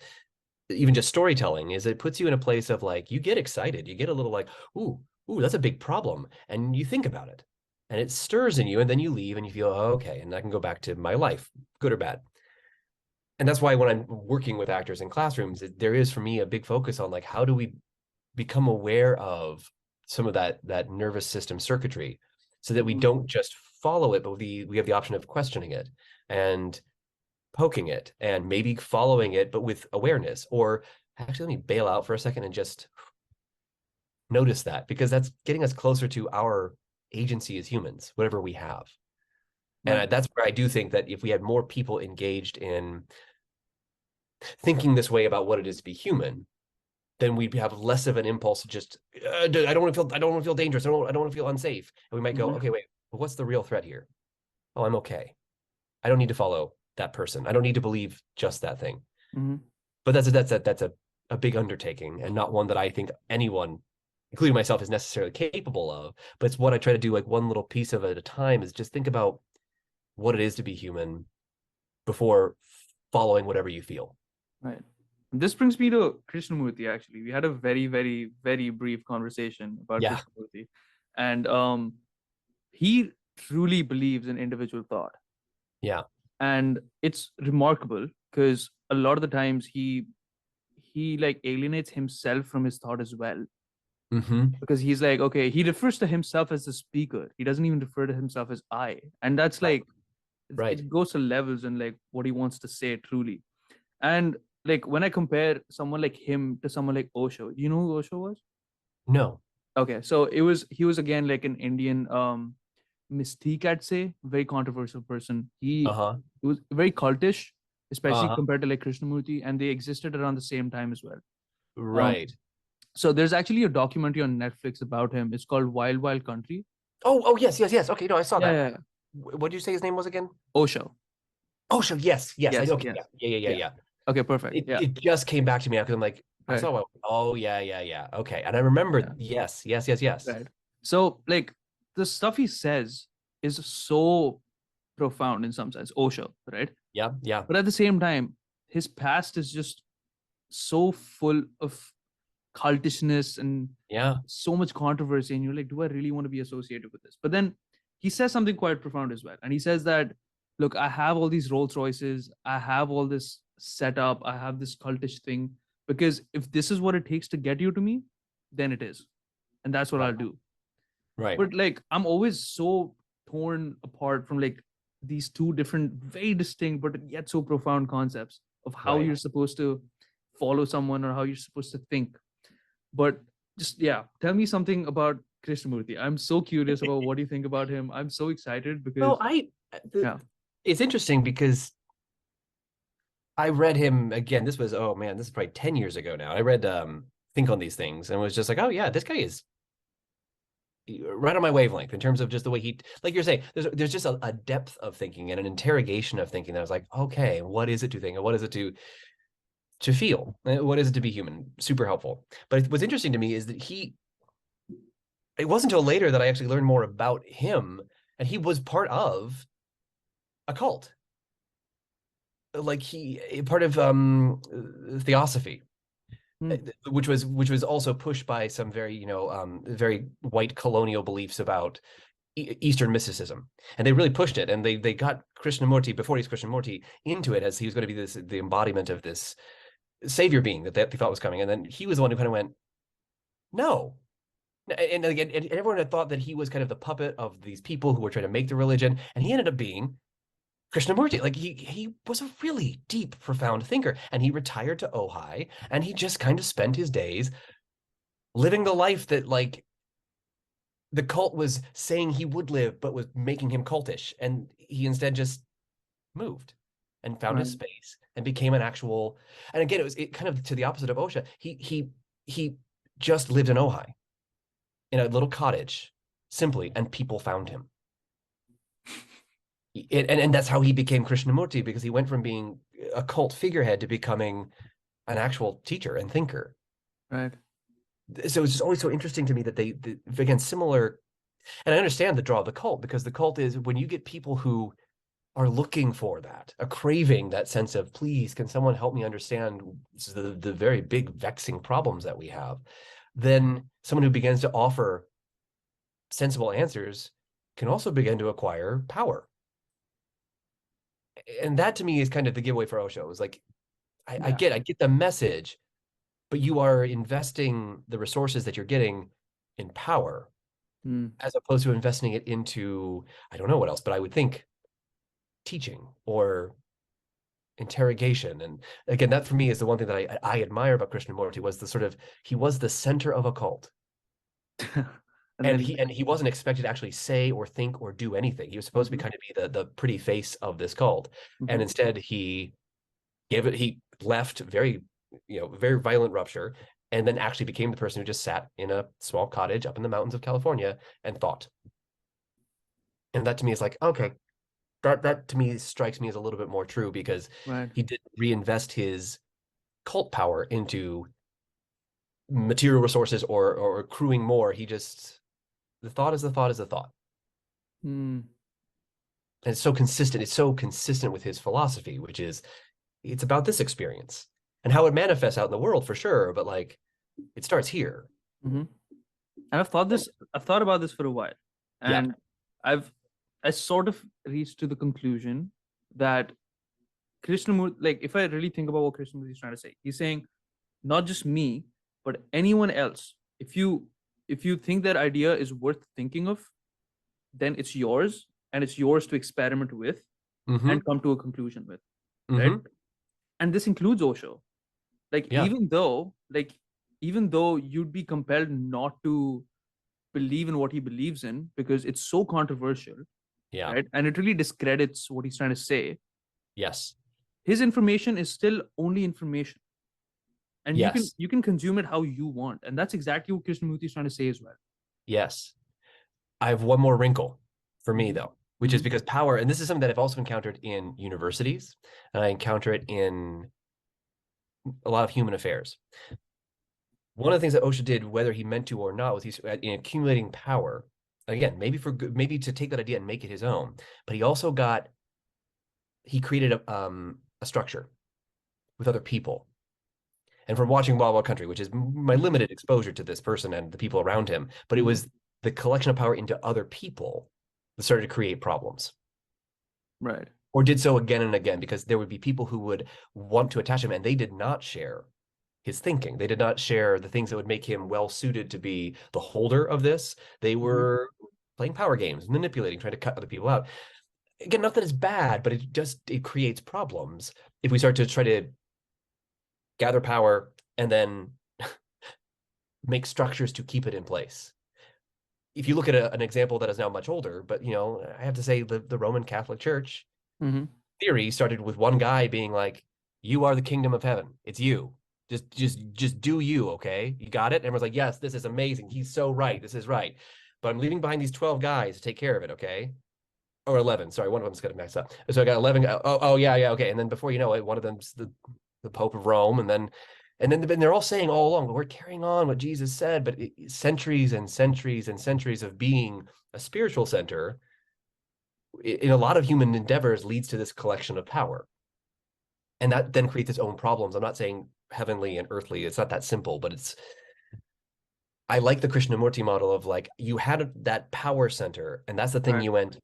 even just storytelling, is it puts you in a place of like you get excited, you get a little like, ooh, that's a big problem, and you think about it and it stirs in you, and then you leave and you feel, oh, okay, and I can go back to my life, good or bad. And that's why when I'm working with actors in classrooms, there is for me a big focus on like how do we become aware of some of that nervous system circuitry so that we Mm-hmm. don't just follow it, but we have the option of questioning it and poking it and maybe following it, but with awareness, or actually, let me bail out for a second and just notice that, because that's getting us closer to our agency as humans, whatever we have. Right. And that's where I do think that if we had more people engaged in thinking this way about what it is to be human, then we'd have less of an impulse to just, I don't want to feel dangerous. I don't want to feel unsafe. And we might go, okay, wait, but what's the real threat here? Oh, I'm okay. I don't need to follow that person. I don't need to believe just that thing. But that's a big undertaking, and not one that I think anyone, including myself, is necessarily capable of. But it's what I try to do, like one little piece of it at a time, is just think about what it is to be human before following whatever you feel. Right. This brings me to Krishnamurti, actually. We had a very, very, very brief conversation about Krishnamurti. And he truly believes in individual thought. Yeah. And it's remarkable because a lot of the times he like alienates himself from his thought as well. Because he's like, okay, he refers to himself as the speaker. He doesn't even refer to himself as I. And that's like, it goes to levels and like what he wants to say truly. And like when I compare someone like him to someone like Osho, do you know who Osho was? No. Okay, so he was again like an Indian mystique, I'd say, very controversial person. He was very cultish, especially compared to like Krishnamurti, and they existed around the same time as well. Right. So there's actually a documentary on Netflix about him. It's called Wild Wild Country. Oh, yes. Okay, no, I saw that. Yeah. What did you say his name was again? Osho. Osho, yes. I know. Yes. Yeah. Okay, perfect. It just came back to me because I'm like, I saw. Oh, yeah. Okay, and I remember. Yes. Right. So like the stuff he says is so profound in some sense. Osho, right? Yeah. But at the same time, his past is just so full of cultishness and so much controversy, and you're like, do I really want to be associated with this? But then he says something quite profound as well, and he says that, look, I have all these Rolls Royces, I have all this setup, I have this cultish thing, because if this is what it takes to get you to me, then it is, and that's what I'll do. Right. But like I'm always so torn apart from like these two different, very distinct but yet so profound concepts of how you're supposed to follow someone or how you're supposed to think. But just tell me something about Krishnamurti. I'm so curious about what you think about him. I'm so excited because it's interesting because I read him again. This was this is probably 10 years ago now. I read Think on These Things and was just like, oh yeah, this guy is right on my wavelength in terms of just the way he, like you're saying, there's just a depth of thinking and an interrogation of thinking that I was like, okay, what is it to think and what is it to feel? What is it to be human? Super helpful. But what's interesting to me is that it wasn't until later that I actually learned more about him, and he was part of a cult. Like part of Theosophy, which was also pushed by some very very white colonial beliefs about Eastern mysticism, and they really pushed it, and they got Krishnamurti, before he's Krishnamurti, into it as he was going to be the embodiment of this savior being that they thought was coming, and then he was the one who kind of went no. And again, and everyone had thought that he was kind of the puppet of these people who were trying to make the religion, and he ended up being Krishnamurti. Like he was a really deep, profound thinker, and he retired to Ojai, and he just kind of spent his days living the life that like the cult was saying he would live, but was making him cultish, and he instead just moved and found his space and became an actual. And again, it was kind of to the opposite of Osho. He just lived in Ojai, in a little cottage, simply, and people found him. And that's how he became Krishnamurti, because he went from being a cult figurehead to becoming an actual teacher and thinker. Right. So it's just always so interesting to me that they again, similar, and I understand the draw of the cult, because the cult is when you get people who are looking for that, a craving, that sense of, please, can someone help me understand the very big vexing problems that we have, then someone who begins to offer sensible answers can also begin to acquire power. And that to me is kind of the giveaway for Osho. It was like, I get the message, but you are investing the resources that you're getting in power, as opposed to investing it into, I don't know what else, but I would think teaching or interrogation. And again, that for me is the one thing that I admire about Krishnamurti, was the sort of, he was the center of a cult. And And he wasn't expected to actually say or think or do anything. He was supposed to be kind of be the pretty face of this cult. And instead he left very, very violent rupture, and then actually became the person who just sat in a small cottage up in the mountains of California and thought. And that to me is like, okay, that to me strikes me as a little bit more true, because he didn't reinvest his cult power into material resources or accruing more. He just, the thought is the thought is the thought. And it's so consistent. It's so consistent with his philosophy, which is, it's about this experience and how it manifests out in the world for sure. But like, it starts here. And I've thought about this for a while, and I sort of reached to the conclusion that Krishnamurti, like, if I really think about what Krishnamurti is trying to say, he's saying, not just me, but anyone else. If you think that idea is worth thinking of, then it's yours, and it's yours to experiment with and come to a conclusion with, right? And this includes Osho. Like, even though you'd be compelled not to believe in what he believes in because it's so controversial, right? And it really discredits what he's trying to say. Yes. His information is still only information. And you can consume it how you want. And that's exactly what Krishnamurti is trying to say as well. Yes. I have one more wrinkle for me, though, which is because power, and this is something that I've also encountered in universities, and I encounter it in a lot of human affairs. One of the things that Osho did, whether he meant to or not, was he's in accumulating power. Again, maybe to take that idea and make it his own. But he created a structure with other people. And from watching Wild Wild Country, which is my limited exposure to this person and the people around him, but it was the collection of power into other people that started to create problems. Right. Or did so again and again, because there would be people who would want to attach him, and they did not share his thinking. They did not share the things that would make him well suited to be the holder of this. They were playing power games, manipulating, trying to cut other people out. Again, not that it's bad, but it creates problems if we start to try to gather power and then make structures to keep it in place. If you look at an example that is now much older, but I have to say the Roman Catholic Church theory started with one guy being like, "You are the kingdom of heaven. It's you. Just do you, okay? You got it?" And everyone's like, "Yes, this is amazing. He's so right. This is right. But I'm leaving behind these 12 guys to take care of it, okay?" Or 11. Sorry, one of them's got to mess up. So I got 11. Oh yeah, okay. And then before you know it, one of them's the Pope of Rome, and then they're all saying all along, but we're carrying on what Jesus said. But centuries and centuries and centuries of being a spiritual center in a lot of human endeavors leads to this collection of power, and that then creates its own problems. I'm not saying heavenly and earthly; it's not that simple, but I like the Krishnamurti model of like, you had that power center, and that's the thing you went,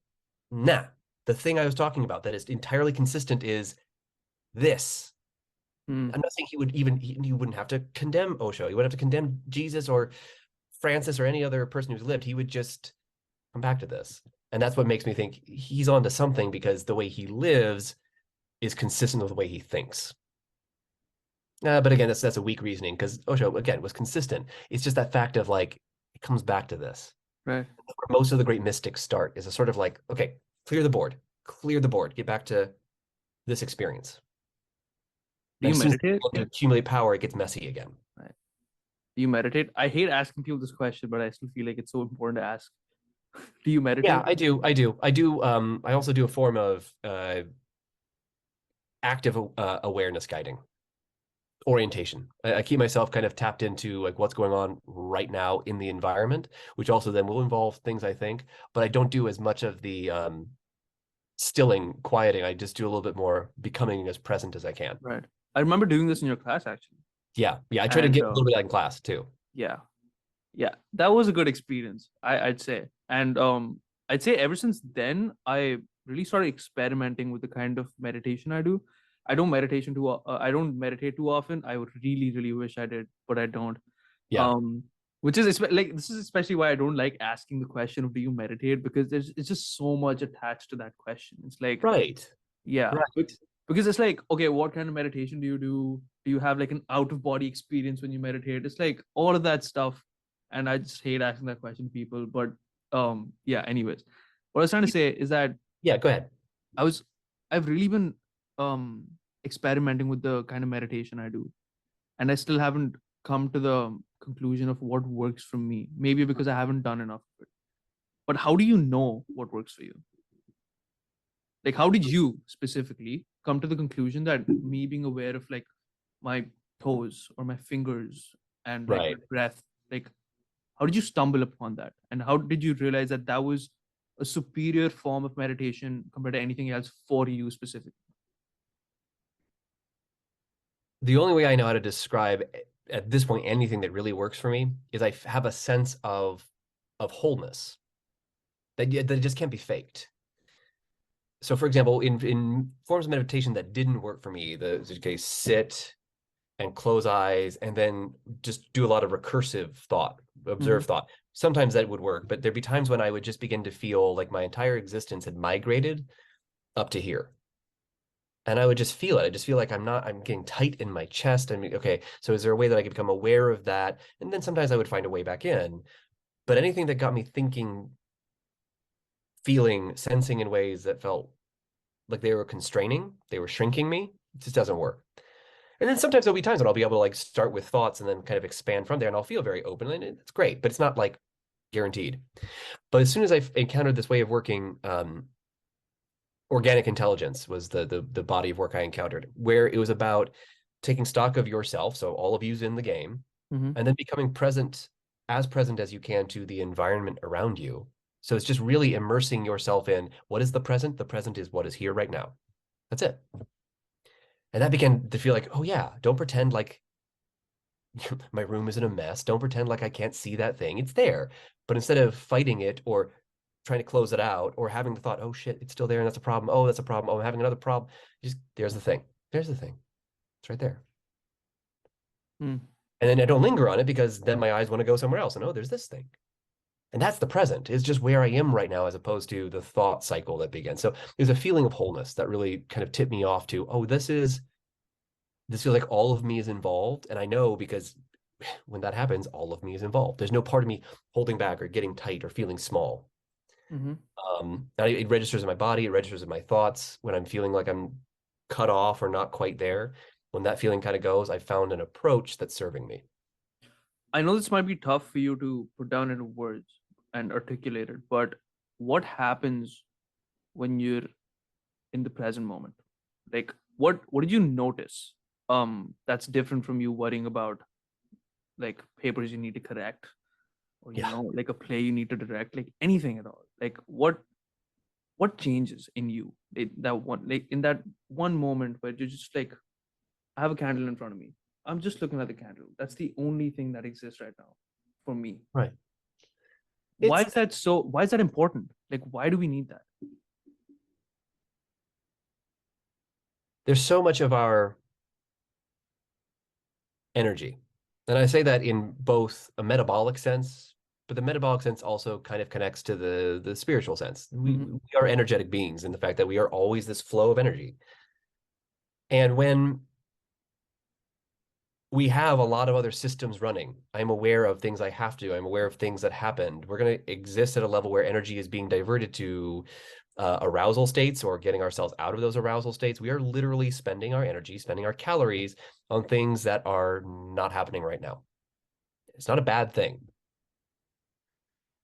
nah. The thing I was talking about that is entirely consistent is this. I'm not saying he wouldn't have to condemn Osho. He wouldn't have to condemn Jesus or Francis or any other person who's lived. He would just come back to this. And that's what makes me think he's onto something, because the way he lives is consistent with the way he thinks. But again, that's a weak reasoning, because Osho, again, was consistent. It's just that fact of like, it comes back to this. Right. Where most of the great mystics start is a sort of like, okay, clear the board, get back to this experience. Do you meditate? To accumulate power, it gets messy again. Right. Do you meditate? I hate asking people this question, but I still feel like it's so important to ask. Do you meditate? Yeah, I do. I also do a form of active awareness guiding, orientation. I keep myself kind of tapped into like what's going on right now in the environment, which also then will involve things, I think, but I don't do as much of the stilling, quieting. I just do a little bit more becoming as present as I can. Right. I remember doing this in your class, actually. Yeah. I try to get a little bit of that in class too. Yeah. That was a good experience, I'd say. And I'd say ever since then, I really started experimenting with the kind of meditation I do. I don't meditate too often. I would really, really wish I did, but I don't. Yeah. Which is this is especially why I don't like asking the question of do you meditate, because it's just so much attached to that question. It's like, right. Yeah. Right. Because it's like, okay, what kind of meditation do you do? Do you have like an out of body experience when you meditate? It's like all of that stuff. And I just hate asking that question to people. But yeah, anyways. What I was trying to say is that Yeah, go ahead. I've really been um experimenting with the kind of meditation I do. And I still haven't come to the conclusion of what works for me. Maybe because I haven't done enough of it. But how do you know what works for you? Like, how did you specifically come to the conclusion that me being aware of like my toes or my fingers and like my Right. breath, like, how did you stumble upon that? And how did you realize that that was a superior form of meditation compared to anything else for you specifically? The only way I know how to describe at this point anything that really works for me is I have a sense of wholeness that that just can't be faked. So, for example, in forms of meditation that didn't work for me, okay, sit and close eyes and then just do a lot of recursive thought, observe thought. Sometimes that would work, but there'd be times when I would just begin to feel like my entire existence had migrated up to here. And I would just feel it. I just feel like I'm getting tight in my chest. I mean, okay, so is there a way that I could become aware of that? And then sometimes I would find a way back in. But anything that got me thinking, feeling, sensing in ways that felt like they were constraining, they were shrinking me, it just doesn't work. And then sometimes there'll be times when I'll be able to like start with thoughts and then kind of expand from there, and I'll feel very open, and it's great, but it's not like guaranteed. But as soon as I've encountered this way of working, organic intelligence was the body of work I encountered, where it was about taking stock of yourself, so all of you's in the game, and then becoming present as you can to the environment around you. So it's just really immersing yourself in what is the present. The present is what is here right now. That's it. And that began to feel like, oh yeah, don't pretend like my room isn't a mess. Don't pretend like I can't see that thing. It's there. But instead of fighting it or trying to close it out or having the thought, oh shit, it's still there and that's a problem. Oh, that's a problem. Oh, I'm having another problem. Just there's the thing. There's the thing. It's right there. Mm. And then I don't linger on it because then my eyes want to go somewhere else. And oh, there's this thing. And that's the present. It's just where I am right now as opposed to the thought cycle that began. So there's a feeling of wholeness that really kind of tipped me off to, oh, this feels like all of me is involved. And I know because when that happens, all of me is involved. There's no part of me holding back or getting tight or feeling small. It registers in my body. It registers in my thoughts when I'm feeling like I'm cut off or not quite there. When that feeling kind of goes, I found an approach that's serving me. I know this might be tough for you to put down into words and articulate it, but what happens when you're in the present moment? Like, what did you notice that's different from you worrying about like papers you need to correct, or you know, like a play you need to direct, like anything at all? Like, what changes in you in that one moment where you're just like, I have a candle in front of me, I'm just looking at the candle, that's the only thing that exists right now for me. Right. Why is that important? Like, why do we need that? There's so much of our energy. And I say that in both a metabolic sense, but the metabolic sense also kind of connects to the spiritual sense. We are energetic beings in the fact that we are always this flow of energy. And when we have a lot of other systems running, I'm aware of things I have to, I'm aware of things that happened. We're going to exist at a level where energy is being diverted to arousal states or getting ourselves out of those arousal states. We are literally spending our energy, spending our calories on things that are not happening right now. It's not a bad thing.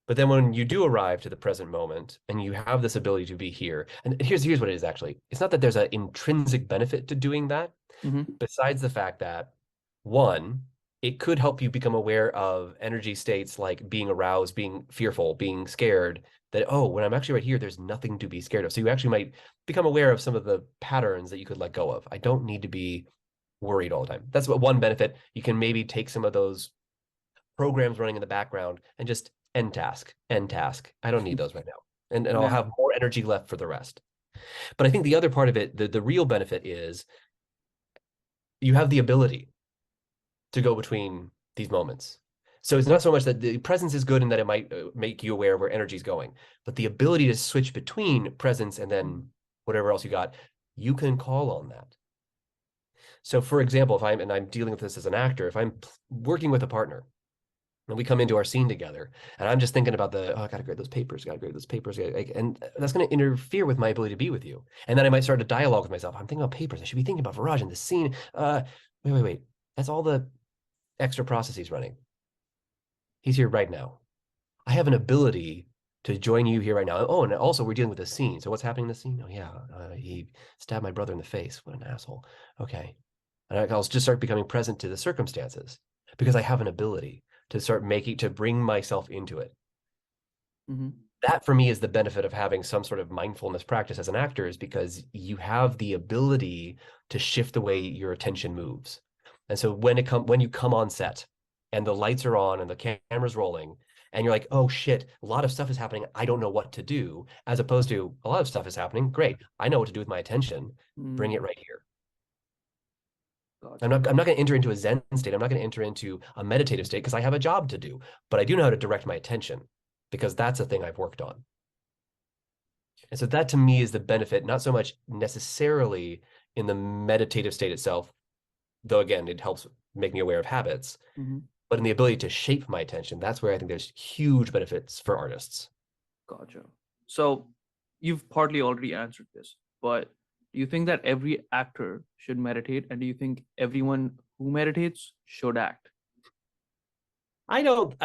But then when you do arrive to the present moment and you have this ability to be here, and here's what it is actually. It's not that there's an intrinsic benefit to doing that, besides the fact that, one, it could help you become aware of energy states like being aroused, being fearful, being scared, that, oh, when I'm actually right here, there's nothing to be scared of. So you actually might become aware of some of the patterns that you could let go of. I don't need to be worried all the time. That's what one benefit. You can maybe take some of those programs running in the background and just end task. I don't need those right now. And I'll have more energy left for the rest. But I think the other part of it, the real benefit is you have the ability to go between these moments. So it's not so much that the presence is good and that it might make you aware of where energy is going, but the ability to switch between presence and then whatever else you got, you can call on that. So for example, if I'm dealing with this as an actor, if I'm working with a partner and we come into our scene together and I'm just thinking about I gotta grade those papers, and that's going to interfere with my ability to be with you. And then I might start a dialogue with myself. I'm thinking about papers. I should be thinking about Viraj in the scene. Wait. That's all the extra processes running. He's here right now. I have an ability to join you here right now. Oh, and also we're dealing with a scene. So what's happening in the scene? Oh yeah, he stabbed my brother in the face. What an asshole. Okay. And I'll just start becoming present to the circumstances because I have an ability to bring myself into it. Mm-hmm. That for me is the benefit of having some sort of mindfulness practice as an actor, is because you have the ability to shift the way your attention moves. And so when you come on set and the lights are on and the camera's rolling and you're like, oh shit, a lot of stuff is happening, I don't know what to do, as opposed to a lot of stuff is happening, great, I know what to do with my attention, bring it right here. Gotcha. I'm not going to enter into a Zen state. I'm not going to enter into a meditative state because I have a job to do, but I do know how to direct my attention because that's a thing I've worked on. And so that to me is the benefit, not so much necessarily in the meditative state itself, though again, it helps make me aware of habits, but in the ability to shape my attention. That's where I think there's huge benefits for artists. Gotcha. So you've partly already answered this, but do you think that every actor should meditate? And do you think everyone who meditates should act? I don't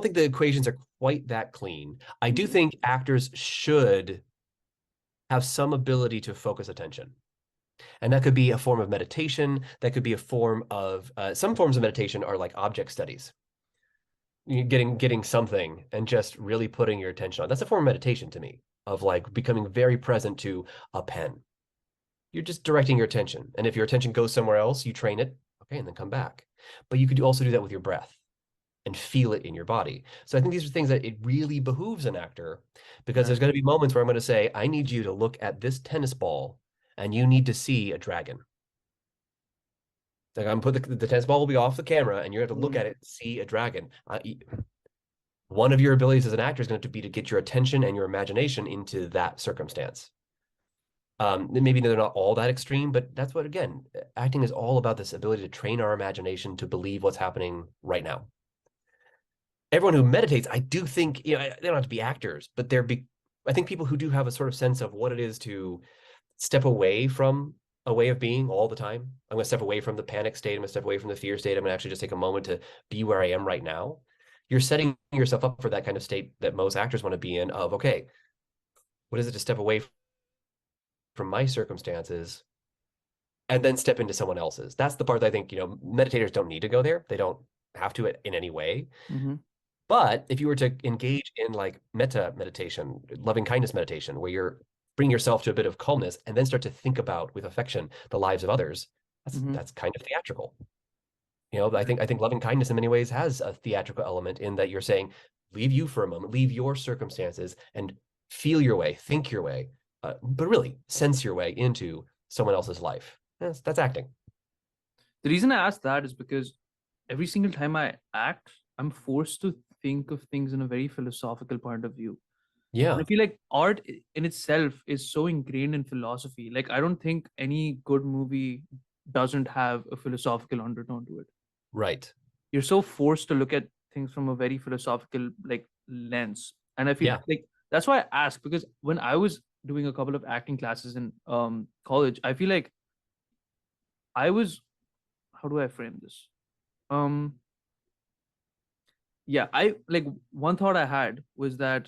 think the equations are quite that clean. I do think actors should have some ability to focus attention. And that could be a form of meditation. That could be a form of, some forms of meditation are like object studies. You're getting something and just really putting your attention on. That's a form of meditation to me, of like becoming very present to a pen. You're just directing your attention. And if your attention goes somewhere else, you train it, okay, and then come back. But you could also do that with your breath and feel it in your body. So I think these are things that it really behooves an actor, because there's going to be moments where I'm going to say, I need you to look at this tennis ball and you need to see a dragon. Like I'm put the tennis ball will be off the camera and you have to look at it and see a dragon. One of your abilities as an actor is going to be to get your attention and your imagination into that circumstance. Maybe they're not all that extreme, but that's what, again, acting is all about, this ability to train our imagination to believe what's happening right now. Everyone who meditates, I do think, they don't have to be actors, but I think people who do have a sort of sense of what it is to step away from a way of being all the time. I'm going to step away from the panic state. I'm going to step away from the fear state. I'm going to actually just take a moment to be where I am right now. You're setting yourself up for that kind of state that most actors want to be in, of, okay, what is it to step away from my circumstances and then step into someone else's? That's the part that I think, meditators don't need to go there. They don't have to in any way. But if you were to engage in like metta meditation, loving kindness meditation, where you're bringing yourself to a bit of calmness and then start to think about with affection the lives of others, that's kind of theatrical. I think loving kindness in many ways has a theatrical element, in that you're saying, leave you for a moment, leave your circumstances and feel your way, think your way, but really sense your way into someone else's life. That's acting. The reason I ask that is because every single time I act, I'm forced to think of things in a very philosophical point of view. Yeah. And I feel like art in itself is so ingrained in philosophy. Like, I don't think any good movie doesn't have a philosophical undertone to it. Right. You're so forced to look at things from a very philosophical lens. And I feel like that's why I ask, because when I was doing a couple of acting classes in college, I feel like I was, how do I frame this? I like, one thought I had was that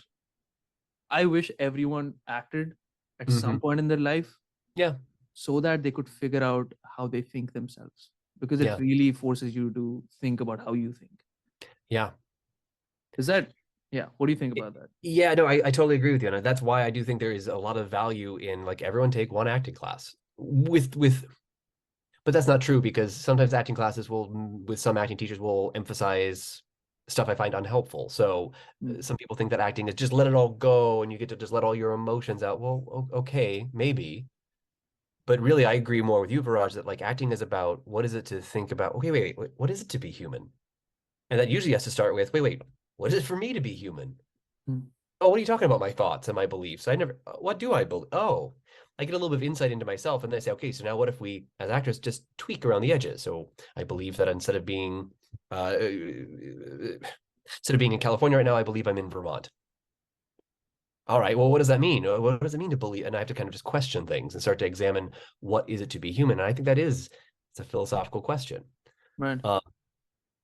I wish everyone acted at some point in their life. Yeah. So that they could figure out how they think themselves, because it really forces you to think about how you think. Yeah. What do you think about that? Yeah, no, I totally agree with you. And that's why I do think there is a lot of value in like everyone take one acting class but that's not true, because sometimes acting classes with some acting teachers will emphasize stuff I find unhelpful. So some people think that acting is just let it all go and you get to just let all your emotions out. Well, okay, maybe. But really, I agree more with you, Viraj, that like acting is about, what is it to think about, okay, wait, what is it to be human? And that usually has to start with, wait, what is it for me to be human? Oh, what are you talking about? My thoughts and my beliefs. What do I believe? Oh, I get a little bit of insight into myself, and then I say, okay, so now what if we, as actors, just tweak around the edges? So I believe that instead of being in California right now, I believe I'm in Vermont. All right, well, what does that mean? What does it mean to believe? And I have to kind of just question things and start to examine what is it to be human? And I think it's a philosophical question. Right. Uh,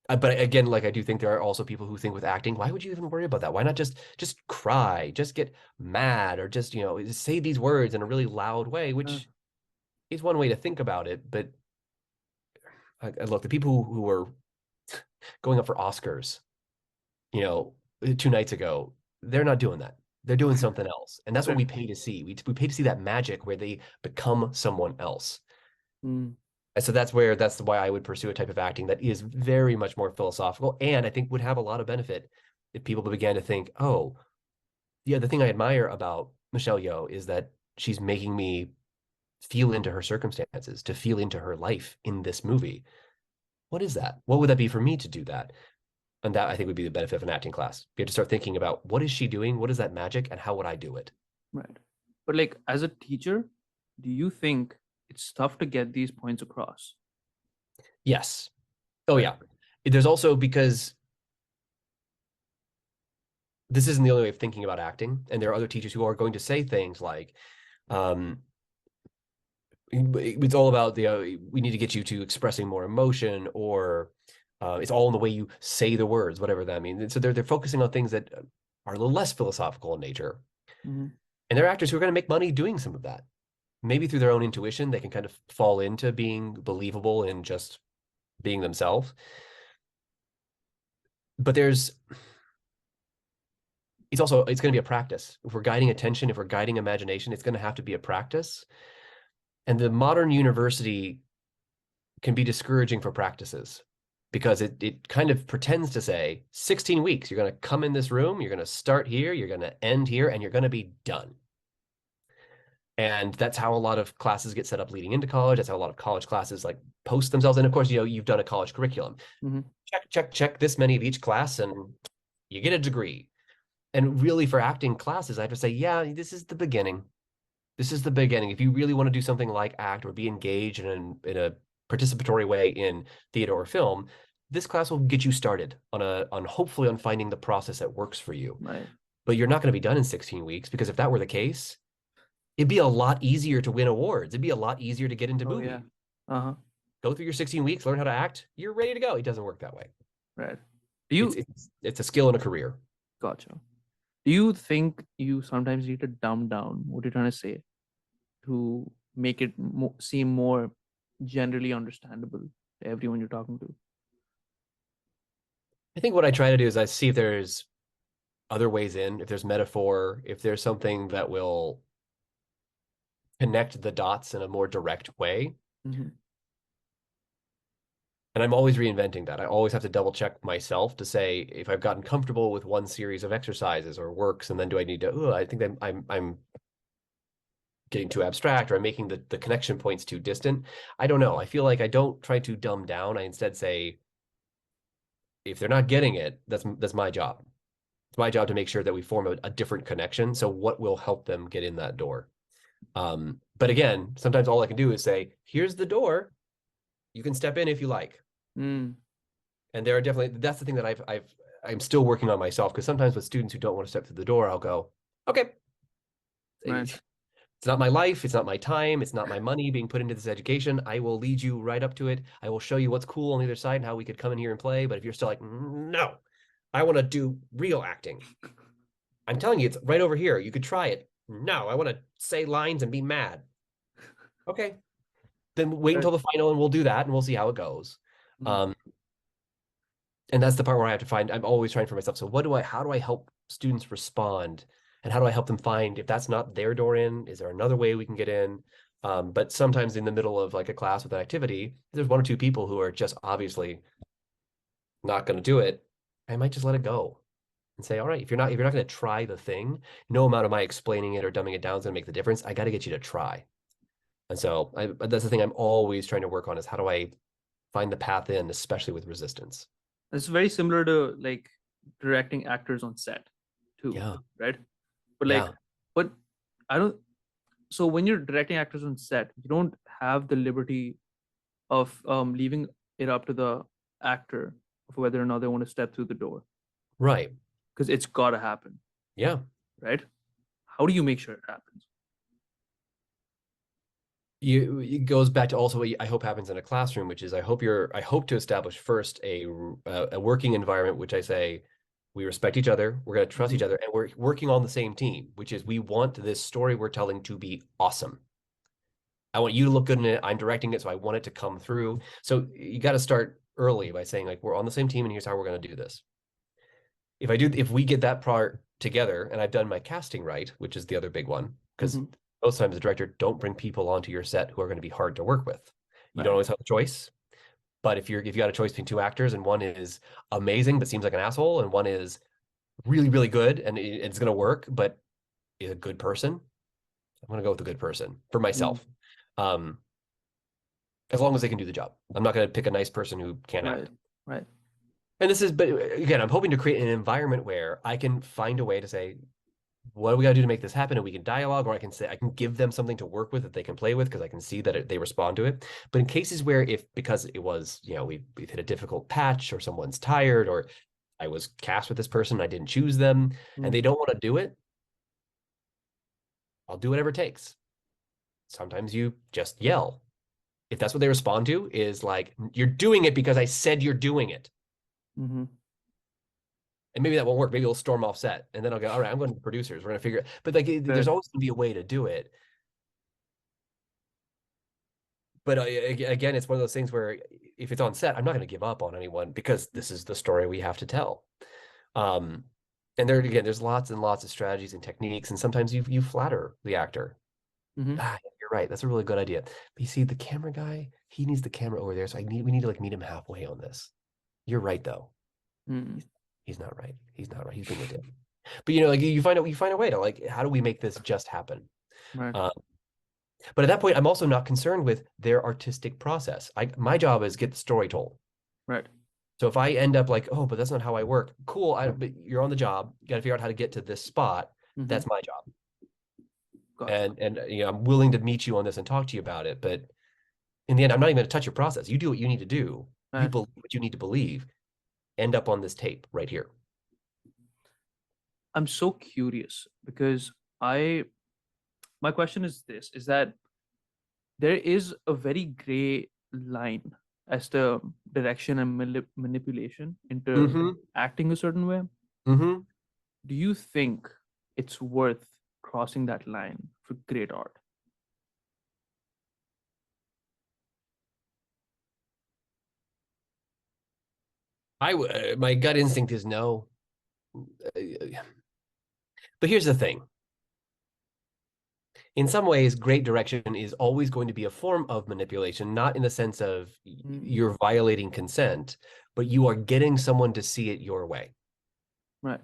but again, like I do think there are also people who think with acting, why would you even worry about that? Why not just cry, just get mad, or just say these words in a really loud way, which is one way to think about it. But look, the people who are going up for Oscars, 2 nights ago, they're not doing that. They're doing something else. And that's what we pay to see. We pay to see that magic where they become someone else. Mm. And so that's why I would pursue a type of acting that is very much more philosophical, and I think would have a lot of benefit if people began to think, oh, yeah, the thing I admire about Michelle Yeoh is that she's making me feel into her circumstances, to feel into her life in this movie. What is that? What would that be for me to do that? And that I think would be the benefit of an acting class. You have to start thinking about what is she doing? What is that magic? And how would I do it? Right. But like as a teacher, do you think it's tough to get these points across? Yes. Oh, Right. yeah. There's also, because this isn't the only way of thinking about acting, and there are other teachers who are going to say things like, it's all about we need to get you to expressing more emotion, or it's all in the way you say the words, whatever that means. And so they're focusing on things that are a little less philosophical in nature. Mm-hmm. And there are actors who are going to make money doing some of that. Maybe through their own intuition, they can kind of fall into being believable in just being themselves. But it's going to be a practice. If we're guiding attention, if we're guiding imagination, it's going to have to be a practice. And the modern university can be discouraging for practices, because it kind of pretends to say 16 weeks, you're going to come in this room, you're going to start here, you're going to end here, and you're going to be done. And that's how a lot of classes get set up leading into college. That's how a lot of college classes like post themselves. And of course, you've done a college curriculum. Mm-hmm. Check this many of each class and you get a degree. And really, for acting classes, I have to say, yeah, this is the beginning. This is the beginning. If you really want to do something like act or be engaged in a participatory way in theater or film, this class will get you started on hopefully on finding the process that works for you. Right. But you're not going to be done in 16 weeks, because if that were the case, it'd be a lot easier to win awards. It'd be a lot easier to get into movies. Yeah. Uh-huh. Go through your 16 weeks, learn how to act, you're ready to go. It doesn't work that way. Right. Do you It's a skill and a career. Gotcha. Do you think you sometimes need to dumb down what you're trying to say to make it seem more generally understandable to everyone you're talking to? I think what I try to do is I see if there's other ways in, if there's metaphor, if there's something that will connect the dots in a more direct way. Mm-hmm. And I'm always reinventing that. I always have to double check myself to say if I've gotten comfortable with one series of exercises or works, and then do I need to, I think I'm getting too abstract, or I'm making the connection points too distant. I don't know. I feel like I don't try to dumb down. I instead say, if they're not getting it, that's my job. It's my job to make sure that we form a different connection. So what will help them get in that door? But again, sometimes all I can do is say, here's the door. You can step in if you like. Mm. And there are definitely, that's the thing that I'm still working on myself, because sometimes with students who don't want to step through the door, I'll go, okay, Right. it's not my life, it's not my time, it's not my money being put into this education. I will lead you right up to it. I will show you what's cool on the other side and how we could come in here and play. But if you're still like, no, I want to do real acting, I'm telling you, it's right over here. You could try it. No, I want to say lines and be mad. Okay, then wait until the final and we'll do that and we'll see how it goes. Mm. And that's the part where I have to find, I'm always trying for myself. So how do I help students respond? And how do I help them find, if that's not their door in, is there another way we can get in? But sometimes in the middle of like a class with an activity, there's one or two people who are just obviously not going to do it. I might just let it go and say, all right, if you're not going to try the thing, no amount of my explaining it or dumbing it down is going to make the difference. I got to get you to try. And so that's the thing I'm always trying to work on, is how do I find the path in, especially with resistance. It's very similar to like directing actors on set too, Yeah. right? But Yeah. but I don't. So when you're directing actors on set, you don't have the liberty of leaving it up to the actor of whether or not they want to step through the door, Right. because it's got to happen, Yeah. right? How do you make sure it happens? It goes back to also what I hope happens in a classroom, which is I hope to establish first a working environment, which I say we respect each other, we're going to trust each other, and we're working on the same team, which is we want this story we're telling to be awesome. I want you to look good in it. I'm directing it, so I want it to come through. So you got to start early by saying like we're on the same team, and here's how we're going to do this. If we get that part together, and I've done my casting right, which is the other big one, because most times the director don't bring people onto your set who are going to be hard to work with. You don't always have a choice. But if you got a choice between two actors and one is amazing but seems like an asshole, and one is really, really good and it's going to work, but is a good person, I'm going to go with the good person for myself. As long as they can do the job. I'm not going to pick a nice person who can't act. Right. And but again, I'm hoping to create an environment where I can find a way to say, what do we got to do to make this happen? And we can dialogue, or I can give them something to work with that they can play with, because I can see that they respond to it. But in cases where because it was, we've hit a difficult patch, or someone's tired, or I was cast with this person, I didn't choose them, and they don't want to do it, I'll do whatever it takes. Sometimes you just yell. If that's what they respond to, is like, you're doing it because I said you're doing it. And maybe that won't work. Maybe it'll storm off set, and then I'll go, all right, I'm going to the producers. We're going to figure it. But like, there's always going to be a way to do it. But again, it's one of those things where if it's on set, I'm not going to give up on anyone, because this is the story we have to tell. And there's lots and lots of strategies and techniques, and sometimes you flatter the actor. You're right. That's a really good idea. But you see, the camera guy, he needs the camera over there, so we need to like meet him halfway on this. You're right, though. He's not right. He's not right. He's being a dick. But you find a way to like, how do we make this just happen? Right. But at that point, I'm also not concerned with their artistic process. My job is get the story told. Right. So if I end up like, oh, but that's not how I work. Cool. But you're on the job. You got to figure out how to get to this spot. That's my job. Gotcha. And I'm willing to meet you on this and talk to you about it. But in the end, I'm not even going to touch your process. You do what you need to do. Right. You believe what you need to believe. End up on this tape right here. I'm so curious, because my question is this, is that there is a very gray line as to direction and manipulation into acting a certain way. Do you think it's worth crossing that line for great art? My gut instinct is no. But here's the thing. In some ways, great direction is always going to be a form of manipulation, not in the sense of you're violating consent, but you are getting someone to see it your way. Right.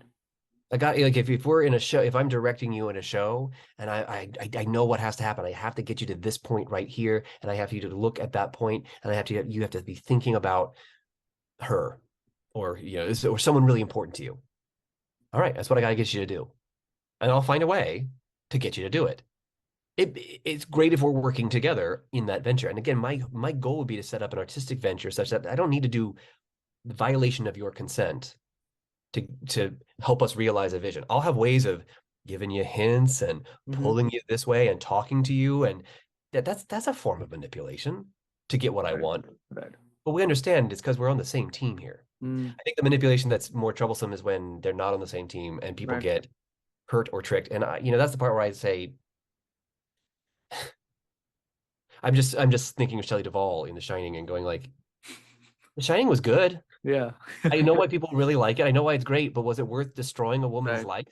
If we're in a show, if I'm directing you in a show, and I know what has to happen, I have to get you to this point right here, and I have you to look at that point, and you have to be thinking about her, or or someone really important to you. All right, that's what I got to get you to do, and I'll find a way to get you to do it. It's great if we're working together in that venture. And again, my goal would be to set up an artistic venture such that I don't need to do the violation of your consent to help us realize a vision. I'll have ways of giving you hints and pulling you this way and talking to you, and that's a form of manipulation to get what I want. Right. But we understand it's because we're on the same team here. I think the manipulation that's more troublesome is when they're not on the same team and people get hurt or tricked. And that's the part where I say, I'm just thinking of Shelley Duvall in The Shining and going like, The Shining was good. Yeah. I know why people really like it. I know why it's great, but was it worth destroying a woman's life?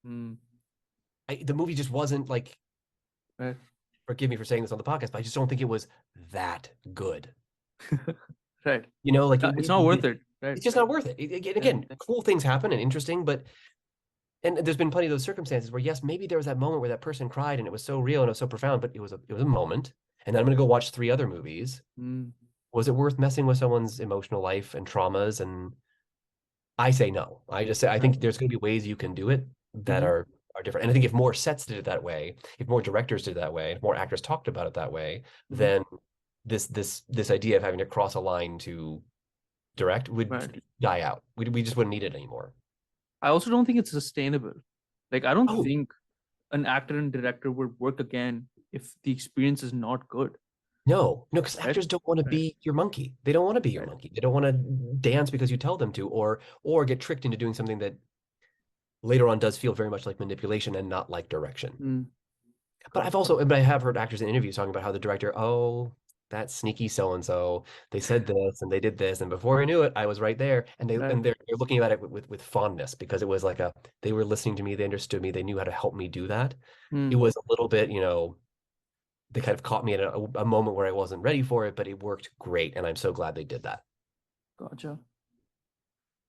The movie just wasn't like, forgive me for saying this on the podcast, but I just don't think it was that good. Right. It's not worth it. Right. It's just not worth it. Again, cool things happen and interesting, and there's been plenty of those circumstances where, yes, maybe there was that moment where that person cried and it was so real and it was so profound, but it was a moment. And then I'm going to go watch 3 other movies. Was it worth messing with someone's emotional life and traumas? And I say no. I think there's going to be ways you can do it. that Mhm. are different. And I think if more sets did it that way, if more directors did it that way, if more actors talked about it that way, Mhm. then this idea of having to cross a line to direct would Right. die out. We just wouldn't need it anymore. I also don't think it's sustainable. Like, I don't Oh, think an actor and director would work again if the experience is not good. no, because Right? actors don't want to Right. be your monkey. They don't want to be your Right. monkey. They don't want to dance because you tell them to, or get tricked into doing something that later on does feel very much like manipulation and not like direction. Mm. But I have heard actors in interviews talking about how the director, oh, that sneaky so and so, they said this and they did this, and before I knew it, I was right there. And Right. they're looking at it with fondness because it was like they were listening to me, they understood me, they knew how to help me do that. It Mm. was a little bit, they kind of caught me at a moment where I wasn't ready for it, but it worked great, and I'm so glad they did that. Gotcha.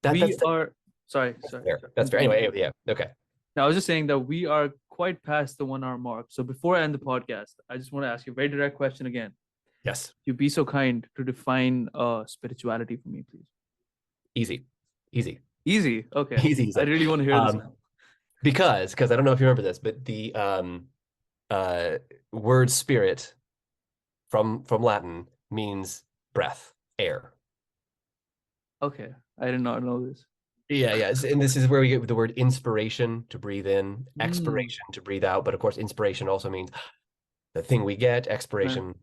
That We that's are sorry, that's sorry, fair. sorry. That's fair. Continue. Anyway, yeah, okay. Now, I was just saying that we are quite past the 1 hour mark. So before I end the podcast, I just want to ask you a very direct question again. Yes, You be so kind to define spirituality for me, please. easy. Easy. Okay. Easy. I really want to hear this now. Because I don't know if you remember this, but the word spirit from Latin means breath, air. Okay. I did not know this. Yeah. And this is where we get the word inspiration, to breathe in, Mm. expiration, to breathe out. But of course, inspiration also means the thing we get, Right. expiration.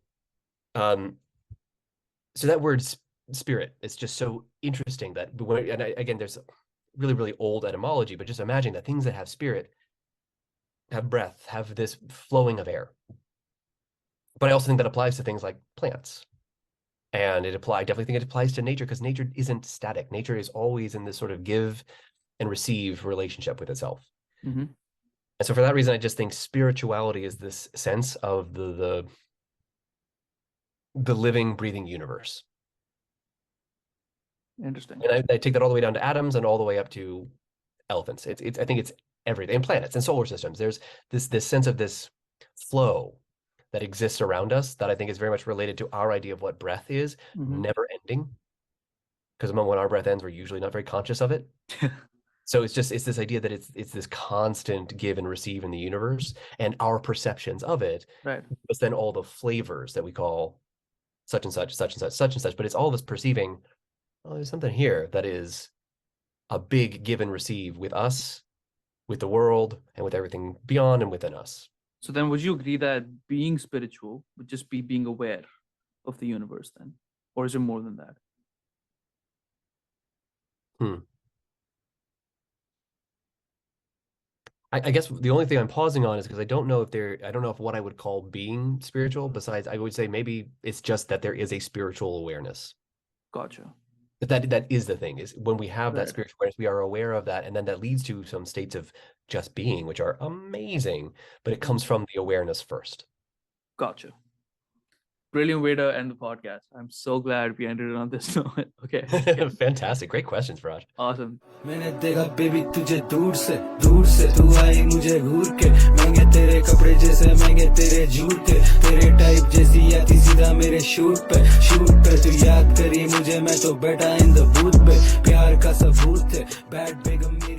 So that word spirit is just so interesting that again, there's really, really old etymology, but just imagine that things that have spirit have breath, have this flowing of air. But I also think that applies to things like plants. And I definitely think it applies to nature, because nature isn't static. Nature is always in this sort of give and receive relationship with itself. Mm-hmm. And so for that reason, I just think spirituality is this sense of the living, breathing universe. Interesting. And I take that all the way down to atoms and all the way up to elephants. I think it's everything, and planets and solar systems. There's this sense of this flow that exists around us that I think is very much related to our idea of what breath is, Mm-hmm. never ending. Because when our breath ends, we're usually not very conscious of it. So it's this idea that it's this constant give and receive in the universe, and our perceptions of it, Right. but then all the flavors that we call such and such, such and such, such and such. But it's all of us perceiving, oh, there's something here that is a big give and receive with us, with the world, and with everything beyond and within us. So then would you agree that being spiritual would just be being aware of the universe then? Or is it more than that? I guess the only thing I'm pausing on is because I don't know if what I would call being spiritual, besides I would say maybe it's just that there is a spiritual awareness. Gotcha. That is the thing, is when we have that Right. spiritual awareness, we are aware of that, and then that leads to some states of just being, which are amazing, but it comes from the awareness first. Gotcha. Brilliant way to end the podcast. I'm so glad we ended it on this note. Okay. Fantastic. Great questions, Raj. Awesome. मैंने देखा baby तुझे दूर से तू आई मुझे घूर के महंगे तेरे कपड़े जैसे महंगे तेरे जूते तेरे टाइप जैसी आती सीधा मेरे शूट पे तू याद करी मुझे मैं तो बैठा इन द बूथ पे प्यार का सबूत है बैड बेगम मेरी